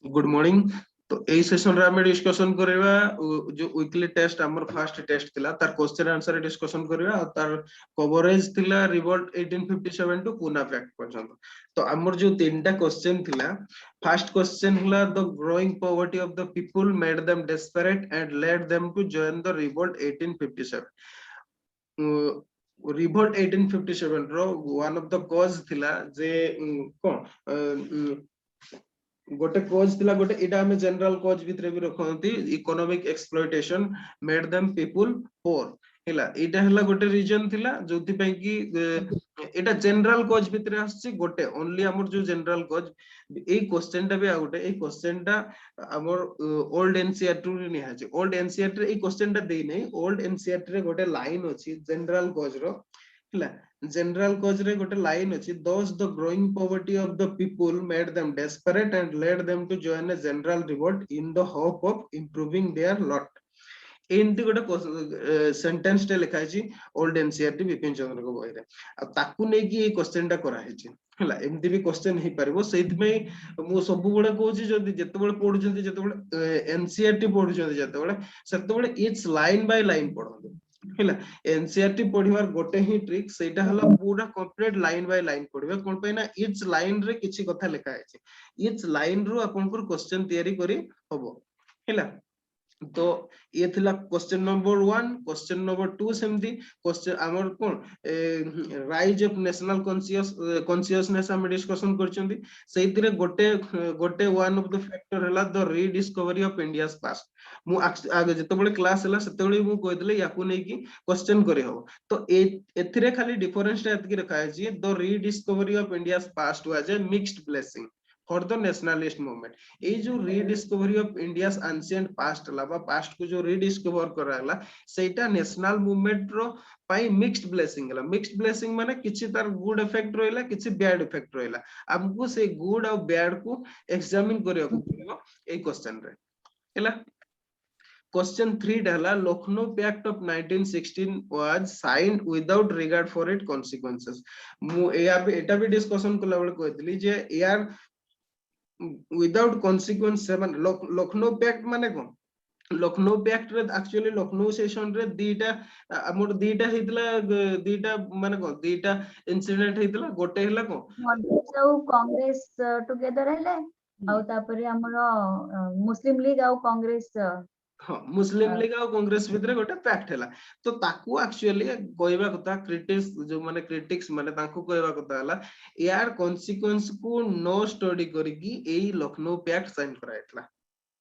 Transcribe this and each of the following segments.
Good morning. तो एई session रे हम डिस्कशन करबा जो वीकली टेस्ट हमर फर्स्ट टेस्ट थिला तार क्वेश्चन आंसर डिस्कशन करबा और तार कवरेज थिला रिवोल्ट 1857 टू पूना फैक्ट पर्यंत। तो हमर जो तीनटा क्वेश्चन थिला, फर्स्ट क्वेश्चन हला the growing poverty of the people made them desperate and led them to join the revolt 1857। Revolt 1857 रो वन ऑफ द कॉज थिला जे कोन गोटे कॉज थिला, गोटे एटा हम जनरल कॉज भितरे भी रखंती economic exploitation made them people poor हैला। एटा हला गोटे रीजन थिला जोथि पई कि एटा जनरल कॉज भितरे आछि गोटे ओनली हमर जो जनरल कॉज। ए क्वेश्चन टा भी आ गोटे ए क्वेश्चन टा हमर ओल्ड एनसीईआरटी रे नि हाजे। ओल्ड एनसीईआरटी रे ए क्वेश्चन टा देई नै। ओल्ड एनसीईआरटी रे गोटे लाइन अछि जनरल कॉज रो हैला। जनरल कॉज रे गोटे लाइन अछि, thus the growing poverty of the people made them desperate and led them to join a general revolt in the hope of improving their lot। एमती गोटे sentence टे लिखा है old NCERT Vipin चंद्र को बही रे। आ ताकू नै कि ए क्वेश्चन टा करा है हला। एमती भी क्वेश्चन ही परबो। सेति में मु सब गुडा कहूची जदी जते बेले पढुचंती, जते बेले एनसीईआरटी पढुचंती, जते बेले सेते बेले इच लाइन बाय लाइन पढंतु हैला। एनसीईआरटी पढिबार गोटे ही ट्रिक सेटा हला पूरा कंप्लीट लाइन बाय लाइन पढिबे। कोन पे ना इच लाइन रे किछि कथा लिखा है, इच लाइन रो आपनकर क्वेश्चन तयारी करी हबो हैला। तो ये थिला क्वेश्चन नंबर 1। क्वेश्चन नंबर 2 सेमती क्वेश्चन हमर कोन राइज ऑफ नेशनल कॉन्शियसनेस हम डिस्कशन करचंदी। सेइतिरे गोटे गोटे वन ऑफ द फैक्टर हला the rediscovery of India's past. मु आगे जते बेले क्लास हला सेते बेले मु कहतले याकू नै कि क्वेश्चन करे हो। तो एथिरे खाली डिफरेंस टा एतकी रखा है जी the rediscovery of India's past was a mixed blessing for the nationalist movement. ए जो rediscovery of India's ancient past ला बा पास्ट को जो रीडिस्कवर कराला सेटा नेशनल मूवमेंट रो पाई मिक्स्ड ब्लेसिंग हला। मिक्स्ड ब्लेसिंग माने किछि तार गुड इफेक्ट रहला, किछि बैड इफेक्ट रहला। हमको से गुड और बैड को एग्जामिन करिया को पड़िबो ए क्वेश्चन रे हैला। Question 3 डाला Lucknow pact of 1916 was signed without regard for its consequences। मु एटा भी डिस्कशन कला बेले कहतली जे यार विदाउट कॉन्सिक्वेंस माने लखनऊ पैक्ट माने कोन। लखनऊ पैक्ट रे एक्चुअली लखनऊ सेशन रे दीटा हमर दीटा हेतला, दीटा माने कोन दीटा इंसिडेंट हेतला। गोटे हला कोन कांग्रेस टुगेदर हेले आउ तापरे हमरो मुस्लिम लीग आउ कांग्रेस। हाँ, मुस्लिम लीग और कांग्रेस भितरे गोटे पैक्ट हैला। तो ताकू एक्चुअली कहबा कथा क्रिटिक्स जो माने क्रिटिक्स माने ताकू कहबा कथा हला यार कॉन्सिक्वेंस को नो स्टडी करिकी एई लखनऊ पैक्ट साइन कराइतला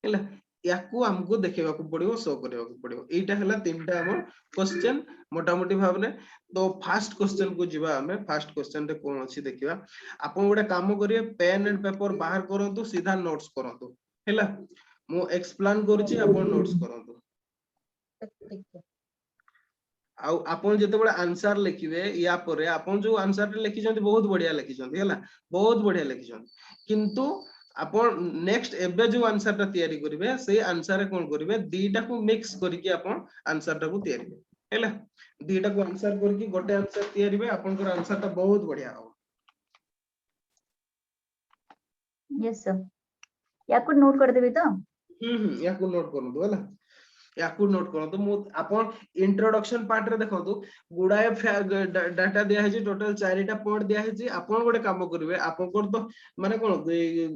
हैला। याकू हमको देखेबा को पड़िबो, शो करबा को पड़िबो। एटा हला तीनटा हमर क्वेश्चन मोटा मोटी भाबने। तो फर्स्ट क्वेश्चन को जिबा हमें। फर्स्ट क्वेश्चन रे कोन अछि देखिबा। आपन गोटे काम करिए पेन एंड पेपर बाहर करंतु, सीधा नोट्स करंतु हैला। मु एक्सप्लेन करूची अपन नोट्स करंतु। आउ अपन जते बडा आंसर लिखिबे या परे अपन जो आंसर लिखि जंती बहुत बढ़िया लिखि जंती हैला, बहुत बढ़िया लिखि जंती। किंतु अपन नेक्स्ट एबे जो आंसर ता तयारी करिवे से आंसर रे कोन करिवे दीटा को मिक्स करिके अपन आंसर ता को तयारी हैला। दीटा को आंसर करके गोटे आंसर तयारीबे अपन को आंसर ता बहुत बढ़िया हो। यस सर, याकू नोट कर देबे तो। याकू नोट करंतु हैला। याकू नोट करंतु। मु अपन इंट्रोडक्शन पार्ट रे देखंतु गुडाए डाटा दिया है जी। टोटल 4टा पॉइंट दिया है जी। अपन गोटे काम करिवे अपन को तो माने कोन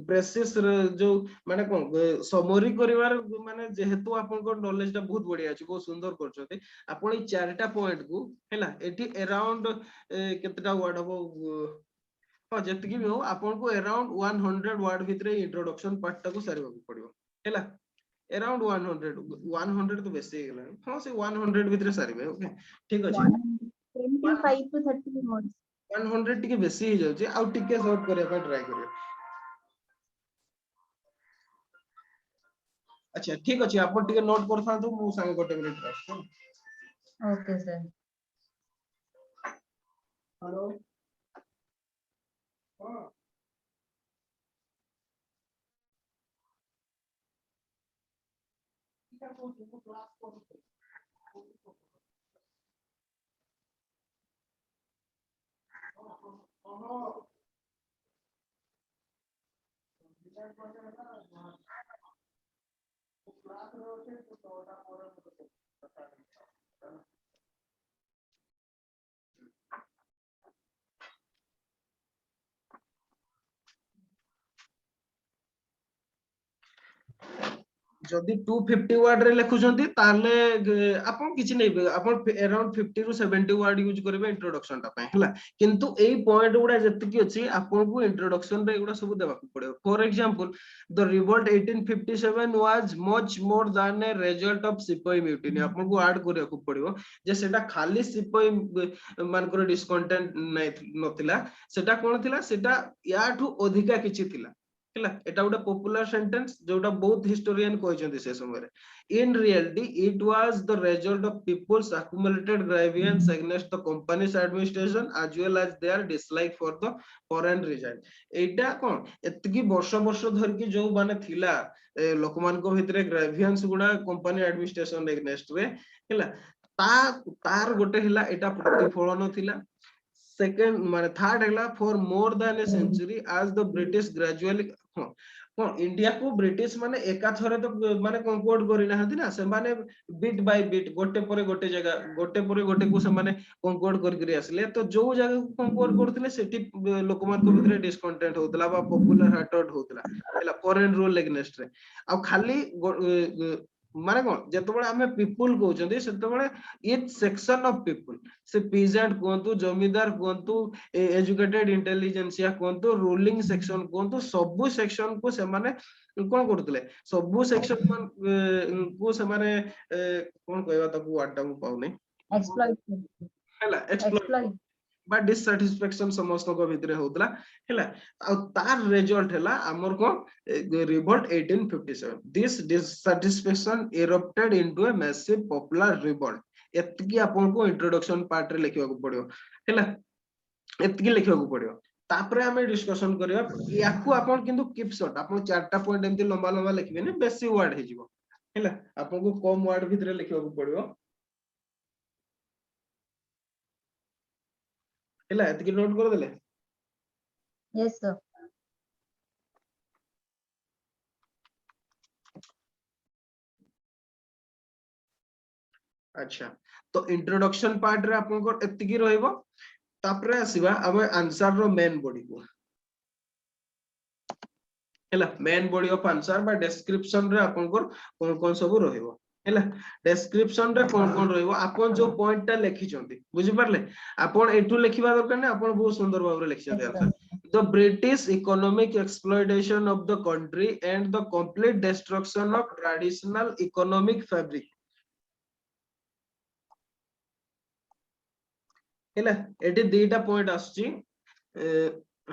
प्रेसिस जो माने कोन समरी करिवार माने जेहेतु अपन को नॉलेज ता बहुत बढ़िया अछि, बहुत सुंदर करछते। अपन ई 4टा पॉइंट को हैला एठी अराउंड केतटा वर्ड हो हाँ जतकी भी हो अपन को अराउंड 100 वर्ड भितरे इंट्रोडक्शन पार्ट टा को सारिबा को पड़िबो हैला। अराउंड 100 तो बेसी गेला। हां से 100 भितरे सारिबे। ओके ठीक अछि। 25 to 30 वर्ड्स 100 टिके बेसी ही जाउची। आ टिके शॉर्ट करिया पे ट्राई करियो। अच्छा ठीक अछि। अपन टिके नोट करथांतु मु संग गोटे मिनिट राखतो। Okay sir. हेलो हां क्लास को जदि 250 वर्ड रे लिखुछंती ताले आपण किछि नै आपण अराउंड 50 रु 70 वर्ड यूज करबे इंट्रोडक्शन ता पय हला किंतु एई पॉइंट गुडा जति की अछि आपण को इंट्रोडक्शन रे गुडा सब देबा पड़ियो for example the revolt 1857 was much more than a result of सिपाही म्यूटिनी आपण को ऐड करिया को पड़ियो जे सेटा खाली सिपाही मानकर डिस्कंटेंट नै नथिला सेटा कोन थिला सेटा याठू अधिका किछि थिला हला एटा उडा पॉपुलर सेंटेंस जोटा बहुत हिस्टोरियन कहचंती से समय in reality it was the result of people's accumulated grievance against the company's administration as well as their dislike for the foreign reside एटा कोन एतकी वर्ष वर्ष धर की जो माने थिला लोकमान को भितरे ग्रेवियंस गुडा कंपनी एडमिनिस्ट्रेशन अगेंस्ट रे हला तार गोटे हिला एटा प्रतिफलन थिला सेकंड माने थर्ड हैला for more than a century as the British gradually India को ब्रिटिश माने एका थरे तो माने कंकोर्ड करि नाहंती ना से माने बिट बाय बिट गोटे परे गोटे जगह गोटे परे गोटे को से माने कंकोर्ड करि करि आसले तो जो जगह को कंकोर्ड करथिले सेठी लोक मान को भितरे डिस्कंटेंट होतला बा पॉपुलर हार्टेड होतला हैला फॉरेन रूल अगेंस्ट रे आ खाली माने कोन जतबळे हमें पीपल कहउछंती सेतबळे ईच सेक्शन ऑफ पीपल से पीजेंट कोंतु जमीदार कोंतु एजुकेटेड इंटेलिजेंसिया कोंतु रूलिंग सेक्शन कोंतु सब सेक्शन को से माने कोन करथले सब सेक्शन मान को से माने कोन कहबा ताकू वाटा को पाउनी एक्सप्लॉइट हैला एक्सप्लॉइट बा डिससैटिस्फैक्शन समस्त को भितरे होतला हैला आ तार रिजल्ट हैला हमर को revolt 1857 this dissatisfaction erupted into a massive popular revolt एतकी आपन को इंट्रोडक्शन पार्ट रे लिखिबा को पड़ियो हैला एतकी लिखिबा को पड़ियो तापरे हमें डिस्कशन करिया याकू आपन किंतु कीप शॉर्ट आपन चारटा पॉइंट एमती लंबा लंबा लिखबे ने बेसी वर्ड हे जिवो हैला आपन को कम वर्ड भितरे लिखिबा को पड़ियो हैला एतकी नोट कर देले यस सर अच्छा तो इंट्रोडक्शन पार्ट रे आपन को एतकी रहइबो तापरे आसीबा अब आंसर रो मेन बॉडी को हैला मेन बॉडी ऑफ आंसर बा डिस्क्रिप्शन रे आपन को कोन कोन सब रहइबो हैला डिस्क्रिप्शन रे कोन कोन रहइबो आपन जो पॉइंट ता लिखि चंती बुझि परले आपन एठू लिखिबा दरकार ने आपन बहुत सुंदर भाव रे लिखि चंती answer the British economic exploitation of the country and the complete destruction of traditional economic fabric हैला एटी दुईटा पॉइंट आछी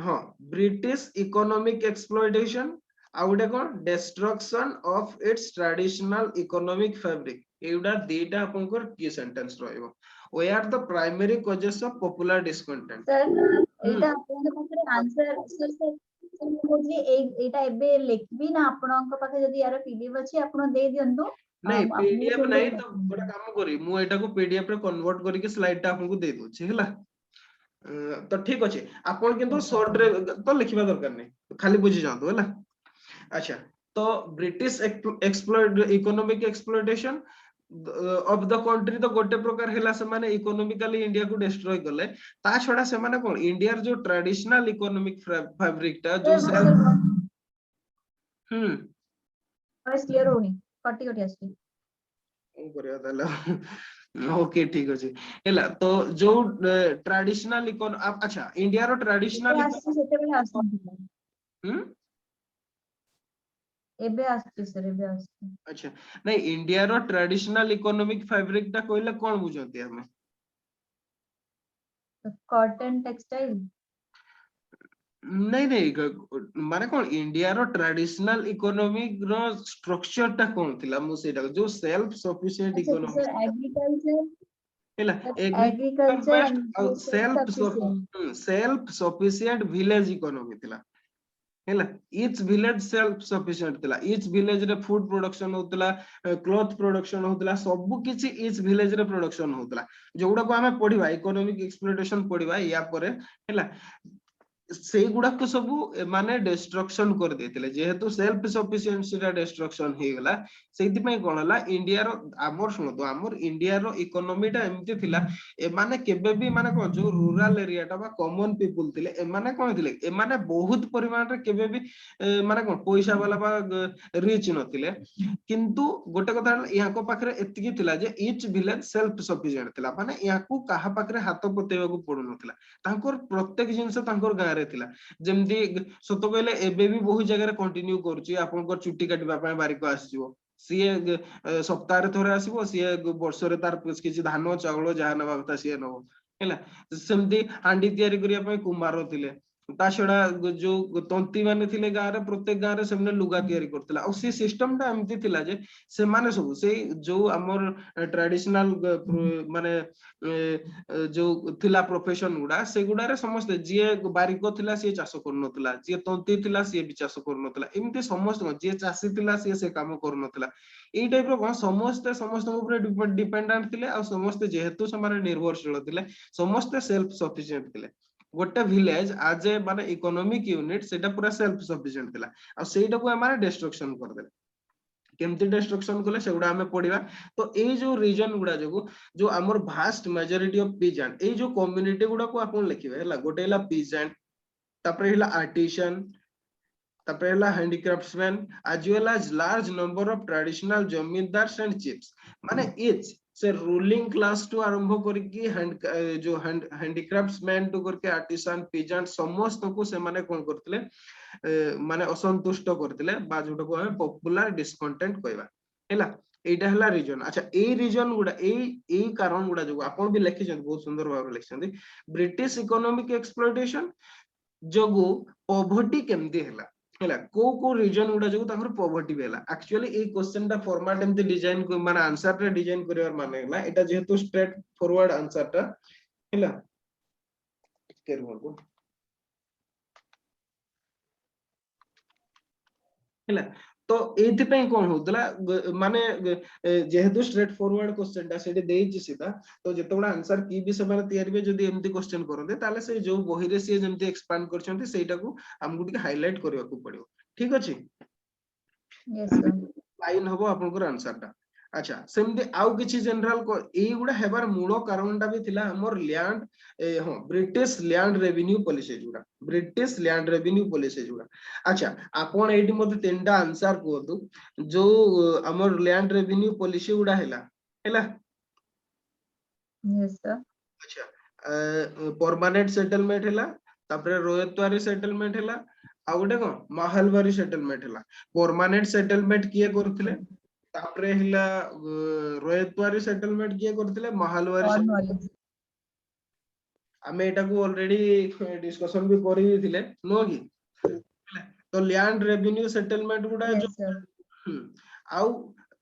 हां ब्रिटिश इकोनॉमिक एक्सप्लॉइटेशन आउडे कोन destruction of its traditional economic fabric एउडा दुईटा आपनकर की सेंटेंस रहइबो we are the primary causes of popular discontent sir एटा आपन पाखरे आंसर सर मुझे एटा एबे लिखबी ना आपन को पाखे जदी यार पीडीएफ अछि आपन दे दियंतु नहीं पीडीएफ नहीं तो गोटा काम करी मु एटा को पीडीएफ रे कन्वर्ट करी के स्लाइड ता आपन को दे दउ छी हैला तो ठीक अछि आपन किंतु शॉर्ट रे तो लिखिबा दरकार नहीं खाली बुझी जांतु हैला अच्छा तो British exploit economic exploitation of the country तो गोटे प्रकार हैला से माने इकोनॉमिकली इंडिया को डिस्ट्रॉय करले ता छडा से माने कोन इंडिया जो ट्रेडिशनल इकोनॉमिक फैब्रिक ता जो बस क्लियर होनी कटी कटी आसी करिया ताला ओके ठीक अछि हैला तो जो ट्रेडिशनल इकोन अच्छा इंडिया रो ट्रेडिशनल सेते बेले आसी एबे आसी सर एबे आसी अच्छा नहीं इंडिया रो ट्रेडिशनल इकोनॉमिक फैब्रिक ता कोइला कोन बुझंती हमें कॉटन टेक्सटाइल नहीं नहीं माने कोन इंडिया रो ट्रेडिशनल इकोनॉमिक रो स्ट्रक्चर ता कोन थिला मु सेटा जो self sufficient economy sir agriculture हैला agriculture self sufficient village economy थिला हैला ईच विलेज सेल्फ सफिशिएंट थिला ईच विलेज रे फूड प्रोडक्शन होतला क्लॉथ प्रोडक्शन होतला सब किछि ईच विलेज रे प्रोडक्शन होतला जोडा को हमें पढिबा इकोनॉमिक एक्सप्लॉइटेशन पढिबा या परे हैला ସେଇଗୁଡାକ ସବୁ ମାନେ ଡିଷ୍ଟ୍ରକ୍ସନ କରିଦେଇଥିଲେ ଯେହେତୁ ସେଲ୍ଫ ସଫିସିଏନ୍ସି ଟା ଡିଷ୍ଟ୍ରକ୍ସନ ହେଇଗଲା ସେଇଥିପାଇଁ କଣ ହେଲା ଇଣ୍ଡିଆର ଆମର ଶୁଣନ୍ତୁ ଆମର ଇଣ୍ଡିଆର ଇକୋନୋମି ଟା ଏମିତି ଥିଲା ଏମାନେ କେବେ ବି ମାନେ କଣ ଯୋଉ ରୁରାଲ ଏରିଆ ଟା ବା କମନ ପିପୁଲ ଥିଲେ ଏମାନେ କଣ ଥିଲେ ଏମାନେ ବହୁତ ପରିମାଣରେ କେବେ ବି ମାନେ କଣ ପଇସା ବାଲା ବା ରିଚ୍ ନଥିଲେ କିନ୍ତୁ ଗୋଟେ କଥା ହେଲା ୟାଙ୍କ ପାଖରେ ଏତିକି ଥିଲା ଯେ ଇଚ୍ ଭିଲେଜ ସେଲ୍ଫ ସଫିସିଏଣ୍ଟ ଥିଲା ମାନେ ୟାକୁ କାହା ପାଖରେ ହାତ ପତେଇବାକୁ ପଡୁନଥିଲା ତାଙ୍କର ପ୍ରତ୍ୟେକ ଜିନିଷ ତାଙ୍କର ଗାଁରେ ଥିଲା ଯେମିତି ସତ କହିଲେ ଏବେ ବି ବହୁତ ଜାଗାରେ କଣ୍ଟିନ୍ୟୁ କରୁଛି ଆପଣଙ୍କର ଚୁଟି କାଟିବା ପାଇଁ ବାରିକ ଆସିଯିବ ସିଏ ସପ୍ତାହରେ ଥରେ ଆସିବ ସିଏ ବର୍ଷରେ ତାର କିଛି ଧାନ ଚାଉଳ ଯାହା ନେବା କଥା ସିଏ ନବ ହେଲା ସେମିତି ହାଣ୍ଡି ତିଆରି କରିବା ପାଇଁ କୁମ୍ଭାର ଥିଲେ ତା ଛଡା ଯୋଉ ତନ୍ତୀ ମାନେ ଥିଲେ ଗାଁରେ ପ୍ରତ୍ୟେକ ଗାଁରେ ସେମାନେ ଲୁଗା ତିଆରି କରୁଥିଲେ ଆଉ ସେ ସିଷ୍ଟମ ଟା ଏମିତି ଥିଲା ଯେ ସେମାନେ ସବୁ ସେଇ ଯୋଉ ଆମର ଟ୍ରାଡିସନାଲ ମାନେ ଯୋଉ ଥିଲା ପ୍ରଫେସନ ଗୁଡା ସେଗୁଡାରେ ସମସ୍ତେ ଯିଏ ବାରିକ ଥିଲା ସିଏ ଚାଷ କରୁନଥିଲା ଯିଏ ତନ୍ତୀ ଥିଲା ସିଏ ବି ଚାଷ କରୁନଥିଲା ଏମିତି ସମସ୍ତଙ୍କ ଯିଏ ଚାଷୀ ଥିଲା ସିଏ ସେ କାମ କରୁନଥିଲା ଏଇ ଟାଇପ ର କଣ ସମସ୍ତେ ସମସ୍ତଙ୍କ ଉପରେ ଡିପେଣ୍ଡାଣ୍ଟ ଥିଲେ ଆଉ ସମସ୍ତେ ଯେହେତୁ ସେମାନେ ନିର୍ଭରଶୀଳ ଥିଲେ ସମସ୍ତେ ସେଲ୍ଫ ସଫିସିଏଣ୍ଟ ଥିଲେ ଗୋଟେ ଭିଲେଜ ଆଜ ଏ ମାନେ ଇକୋନୋମିକ ୟୁନିଟ ସେଇଟା ପୁରା ସେଲ୍ଫ ସଫିସିଏଣ୍ଟ ଥିଲା ଆଉ ସେଇଟାକୁ ଆମେ ଡିଷ୍ଟ୍ରକ୍ସନ କରିଦେଲେ କେମିତି ଡିଷ୍ଟ୍ରକ୍ସନ କଲେ ସେଗୁଡା ଆମେ ପଢିବା ତ ଏଇ ଯୋଉ ରିଜନ ଗୁଡା ଯୋଗୁ ଯୋଉ ଆମର ଭାଷ୍ଟ majority ଅଫ ପିଜାଣ୍ଟ ଏଇ ଯୋଉ କମ୍ୟୁନିଟି ଗୁଡାକୁ ଆପଣ ଲେଖିବେ ହେଲା ଗୋଟେ ହେଲା ପିଜାଣ୍ଟ ତାପରେ ହେଲା ଆର୍ଟିsan ତାପରେ ହେଲା handicraftsmen as well as large number of traditional zamindar and chiefs ମାନେ each ସେ ruling class ଟୁ ଆରମ୍ଭ କରିକି ଯୋଉ handicraftsmen ଟୁ କରିକି artisan peasant ସମସ୍ତଙ୍କୁ ସେମାନେ କଣ କରିଥିଲେ ମାନେ ଅସନ୍ତୁଷ୍ଟ କରିଥିଲେ ବା ଯୋଉଟାକୁ ଆମେ ପପୁଲାର ଡିସକଣ୍ଟେଣ୍ଟ କହିବା ହେଲା ଏଇଟା ହେଲା ରିଜନ ଆଚ୍ଛା ଏଇ ରିଜନ ଗୁଡା ଏଇ କାରଣ ଗୁଡା ଯୋଗୁ ଆପଣ ବି ଲେଖିଛନ୍ତି ବହୁତ ସୁନ୍ଦର ଭାବରେ ଲେଖିଛନ୍ତି ବ୍ରିଟିଶ ଇକୋନୋମିକ ଏକ୍ସପ୍ଲୋଇଟେସନ ଯୋଗୁ ପଭର୍ଟି କେମିତି ହେଲା ହେଲା କୋଉ ରିଜନ ଗୁଡା ଯୋଗୁ ତାଙ୍କର ପଭର୍ଟି ବି ହେଲା ଆକ୍ଚୁଆଲି ଏଇ କ୍ୱେଶ୍ଚନ ଟା ଫର୍ମାଟ ଏମିତି ଡିଜାଇନ ମାନେ ଆନ୍ସର ଟା ଡିଜାଇନ କରିବାର ମାନେ ହେଲା ଏଟା ଯେହେତୁ ଷ୍ଟ୍ରେଟ ଫରୱାର୍ଡ ଆନ୍ସର ଟା ହେଲା ଟିକେ ରୁହନ୍ତୁ ହେଲା ତ ଏଇଥିପାଇଁ କଣ ହଉଥିଲା ମାନେ ଯେହେତୁ ଷ୍ଟ୍ରେଟ ଫରୱାର୍ଡ କ୍ୱେଶ୍ଚନ ଟା ସେଠି ଦେଇଛି ସିଧା ତ ଯେତେବେଳେ ଆନ୍ସର କି ବି ସେମାନେ ତିଆରି ଯଦି ଏମିତି କ୍ୱେଶ୍ଚନ କରନ୍ତି ତାହେଲେ ସେ ଯୋଉ ବହିରେ ସିଏ ଯେମିତି ଏକ୍ସପାଣ୍ଡ କରିଛନ୍ତି ସେଇଟାକୁ ଆମକୁ ଟିକେ ହାଇଲାଇଟ କରିବାକୁ ପଡିବ ଠିକ ଅଛି yes sir ଲାଇନ ହବ ଆପଣଙ୍କର ଆନ୍ସର ଟା ଆଚ୍ଛା ସେମିତି ଆଉ କିଛି ଜେନେରାଲ ଏଇଗୁଡା ହେବାର ମୂଳ କାରଣଟା ବି ଥିଲା ଆମର ଲ୍ୟାଣ୍ଡ ହଁ ବ୍ରିଟିଶ ଲ୍ୟାଣ୍ଡ ରେଭିନ୍ୟୁ ପଲିସି ଗୁଡା ବ୍ରିଟିଶ ଲ୍ୟାଣ୍ଡ ରେଭିନ୍ୟୁ ପଲିସି ଗୁଡା ଆଚ୍ଛା ଆପଣ ଏଇଠି ମତେ ତିନିଟା ଆନ୍ସର କୁହନ୍ତୁ ଯୋଉ ଆମର ଲ୍ୟାଣ୍ଡ ରେଭିନ୍ୟୁ ପଲିସି ଗୁଡା ହେଲା yes sir ଆଚ୍ଛା ପରମାନେଣ୍ଟ ସେଟଲମେଣ୍ଟ ହେଲା ତାପରେ ରୋୟତୱାରୀ ସେଟଲମେଣ୍ଟ ହେଲା ଆଉ ଗୋଟେ କଣ ମାହାଲବାରୀ ସେଟଲମେଣ୍ଟ ହେଲା ପରମାନେଣ୍ଟ ସେଟଲମେଣ୍ଟ କିଏ କରୁଥିଲେ ତାପରେ ହେଲା ରୋୟତୱାରୀ ସେଟଲମେଣ୍ଟ କିଏ କରୁଥିଲେ ମାହାଲବାରୀ Cornwallis ଆମେ ଏଟାକୁ ଅଲରେଡି ଡିସ୍କସନ ବି କରିଥିଲେ ନୁହଁ କି ତ ଲ୍ୟାଣ୍ଡ ରେଭିନ୍ୟୁ ସେଟଲମେଣ୍ଟ ଗୁଡା yes sir ଯୋଉ ଆଉ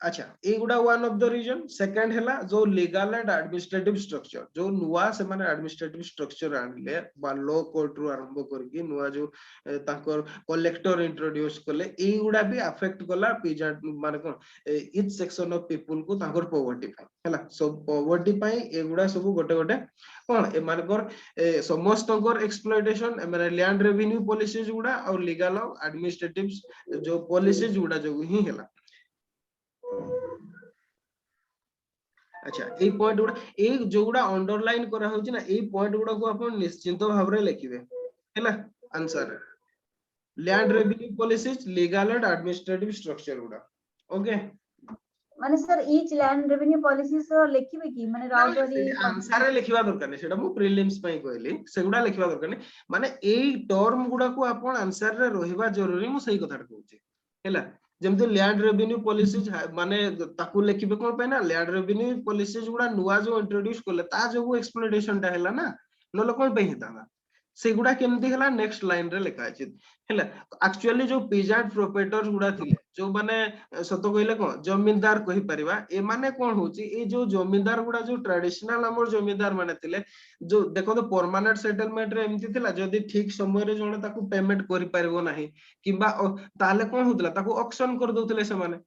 ଆଚ୍ଛା ଏଇଗୁଡା one of the reason second ହେଲା ଯୋଉ ଲିଗାଲ ଆଣ୍ଡ ଆଡମିନିଷ୍ଟ୍ରେଟିଭ ଷ୍ଟ୍ରକ୍ଚର ଯୋଉ ନୂଆ ସେମାନେ ଆଡମିନିଷ୍ଟ୍ରେଟିଭ ଷ୍ଟ୍ରକ୍ଚର ଆଣିଲେ ବା ଲ କୋର୍ଟ ରୁ ଆରମ୍ଭ କରିକି ନୂଆ ଯୋଉ ତାଙ୍କର କଲେକ୍ଟର ଇଣ୍ଟ୍ରୋଡ୍ୟୁସ କଲେ ଏଇଗୁଡା ବି ଆଫେକ୍ଟ କଲା ମାନେ କଣ ଇଚ୍ ସେକ୍ସନ ଅଫ ପିପୁଲ କୁ ତାଙ୍କର ପଭର୍ଟି ପାଇଁ ହେଲା ସବୁ ପଭର୍ଟି ପାଇଁ ଏଗୁଡା ସବୁ ଗୋଟେ ଗୋଟେ କଣ ଏମାନଙ୍କର ସମସ୍ତଙ୍କର ଏକ୍ସପ୍ଲୋଇଟେସନ ମାନେ ଲ୍ୟାଣ୍ଡ ରେଭିନ୍ୟୁ ପଲିସିଜ ଗୁଡା ଆଉ ଲିଗାଲ ଆଉ ଆଡମିନିଷ୍ଟ୍ରେଟିଭ ଯୋଉ ପଲିସିଜ ଗୁଡା ଯୋଗୁ ହିଁ ହେଲା ଆଚ୍ଛା ଏଇ ପଏଣ୍ଟ ଗୁଡା ଏଇ ଯୋଉଗୁଡା ଅଣ୍ଡରଲାଇନ କରାହଉଛି ନା ଏଇ ପଏଣ୍ଟ ଗୁଡାକୁ ଆପଣ ନିଶ୍ଚିନ୍ତ ଭାବରେ ଲେଖିବେ ହେଲା answer land revenue policies legal and administrative structure ଗୁଡା ଓକେ ମାନେ sir each land revenue policies ଲେଖିବେ କି ମାନେ ରାଉତୱାରୀ ଆନ୍ସରରେ ଲେଖିବା ଦରକାର ନାହିଁ ସେଟା ମୁଁ ପ୍ରିଲିମ୍ସ ପାଇଁ କହିଲି ସେଗୁଡା ଲେଖିବା ଦରକାର ନାହିଁ ମାନେ ଏଇ ଟର୍ମ ଗୁଡାକୁ ଆପଣ ଆନ୍ସରରେ ରହିବା ଜରୁରୀ ମୁଁ ସେଇ କଥାଟା କହୁଛି ହେଲା ଯେମିତି ଲ୍ୟାଣ୍ଡ ରେଭିନ୍ୟୁ ପଲିସି ମାନେ ତାକୁ ଲେଖିବେ କଣ ପାଇଁ ନା ଲ୍ୟାଣ୍ଡ ରେଭିନ୍ୟୁ ପଲିସି ଗୁଡା ନୂଆ ଯୋଉ ଇଣ୍ଟ୍ରୋଡ୍ୟୁସ କଲେ ତା ଯୋଗୁ ଏକ୍ସପ୍ଲୋଇଟେସନ ଟା ହେଲା ନା ନହେଲେ କଣ ପାଇଁ ହେଇଥାନ୍ତା ସେଗୁଡା କେମିତି ହେଲା ନେକ୍ସଟ ଲାଇନ ରେ ଲେଖା ଅଛି ହେଲା ଆକ୍ଚୁଆଲି ଯୋଉ ପିଜାଣ୍ଟ ପ୍ରୋପେଟର ଗୁଡା ଥିଲେ ଯୋଉମାନେ ସତ କହିଲେ କଣ ଜମିଦାର କହିପାରିବା ଏମାନେ କଣ ହଉଛି ଏଇ ଯୋଉ ଜମିଦାର ଗୁଡା ଯୋଉ ଟ୍ରାଡିସନାଲ ଆମର ଜମିଦାର ମାନେ ଥିଲେ ଯୋଉ ଦେଖନ୍ତୁ ପରମାନେଣ୍ଟ ସେଟଲମେଣ୍ଟ ରେ ଏମିତି ଥିଲା ଯଦି ଠିକ ସମୟରେ ଜଣେ ତାକୁ ପେମେଣ୍ଟ କରିପାରିବ ନାହିଁ କିମ୍ବା ତାହେଲେ କଣ ହଉଥିଲା ତାକୁ ଅକ୍ସନ କରିଦଉଥିଲେ ସେମାନେ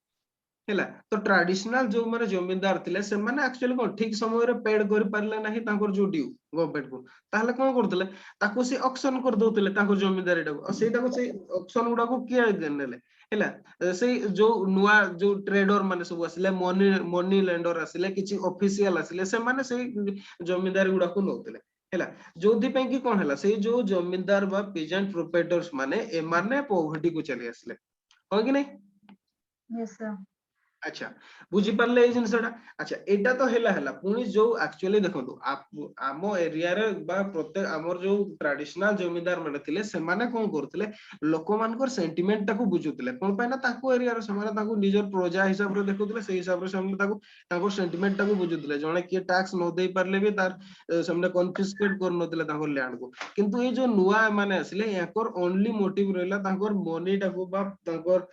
हैला तो ट्रेडिशनल जो माने जमींदार थिले से माने एक्चुअली कोन ठीक समय रे पेड करि परले नाही तांकर जो ड्यू गवर्नमेंट को ताहले कोन करतले ताको से ऑक्शन कर दोतले तांकर जमींदारी को सेटा को से ऑक्शन गुडा को किया देनेले हैला से जो नुआ जो ट्रेडर माने सब आसिले मनी लेंडर आसिले किछि ऑफिशियल आसिले से माने से जमींदारी गुडा को नोतले हैला जोदि पे कि कोन हैला से जो जमींदार बा पीजेंट प्रोप्राइटर्स माने ए माने पॉवर्टी को चली आसिले हो कि नहीं यस सर अच्छा बुझी पारले ए जिनसटा अच्छा एटा तो हेला पुनी जो एक्चुअली देखंतु आम एरिया रे बा प्रत्येक हमर जो ट्रेडिशनल जमींदार माने थिले से माने कोन करथिले लोक मानकर सेंटिमेंट ताको बुझुथिले कोन पाइना ताको एरिया रे समाने ताको निजर प्रोजा हिसाब रे देखुथिले सेही हिसाब रे सामने ताको सेंटिमेंट ताको बुझुथिले जणे के टैक्स न देई पारले भी तार सामने कॉन्फिस्केट कर नथिले ताको लैंड को किंतु ए जो नुआ माने आसिले याकर ओनली मोटिव रहला ताकर मनी ताको बा ताकर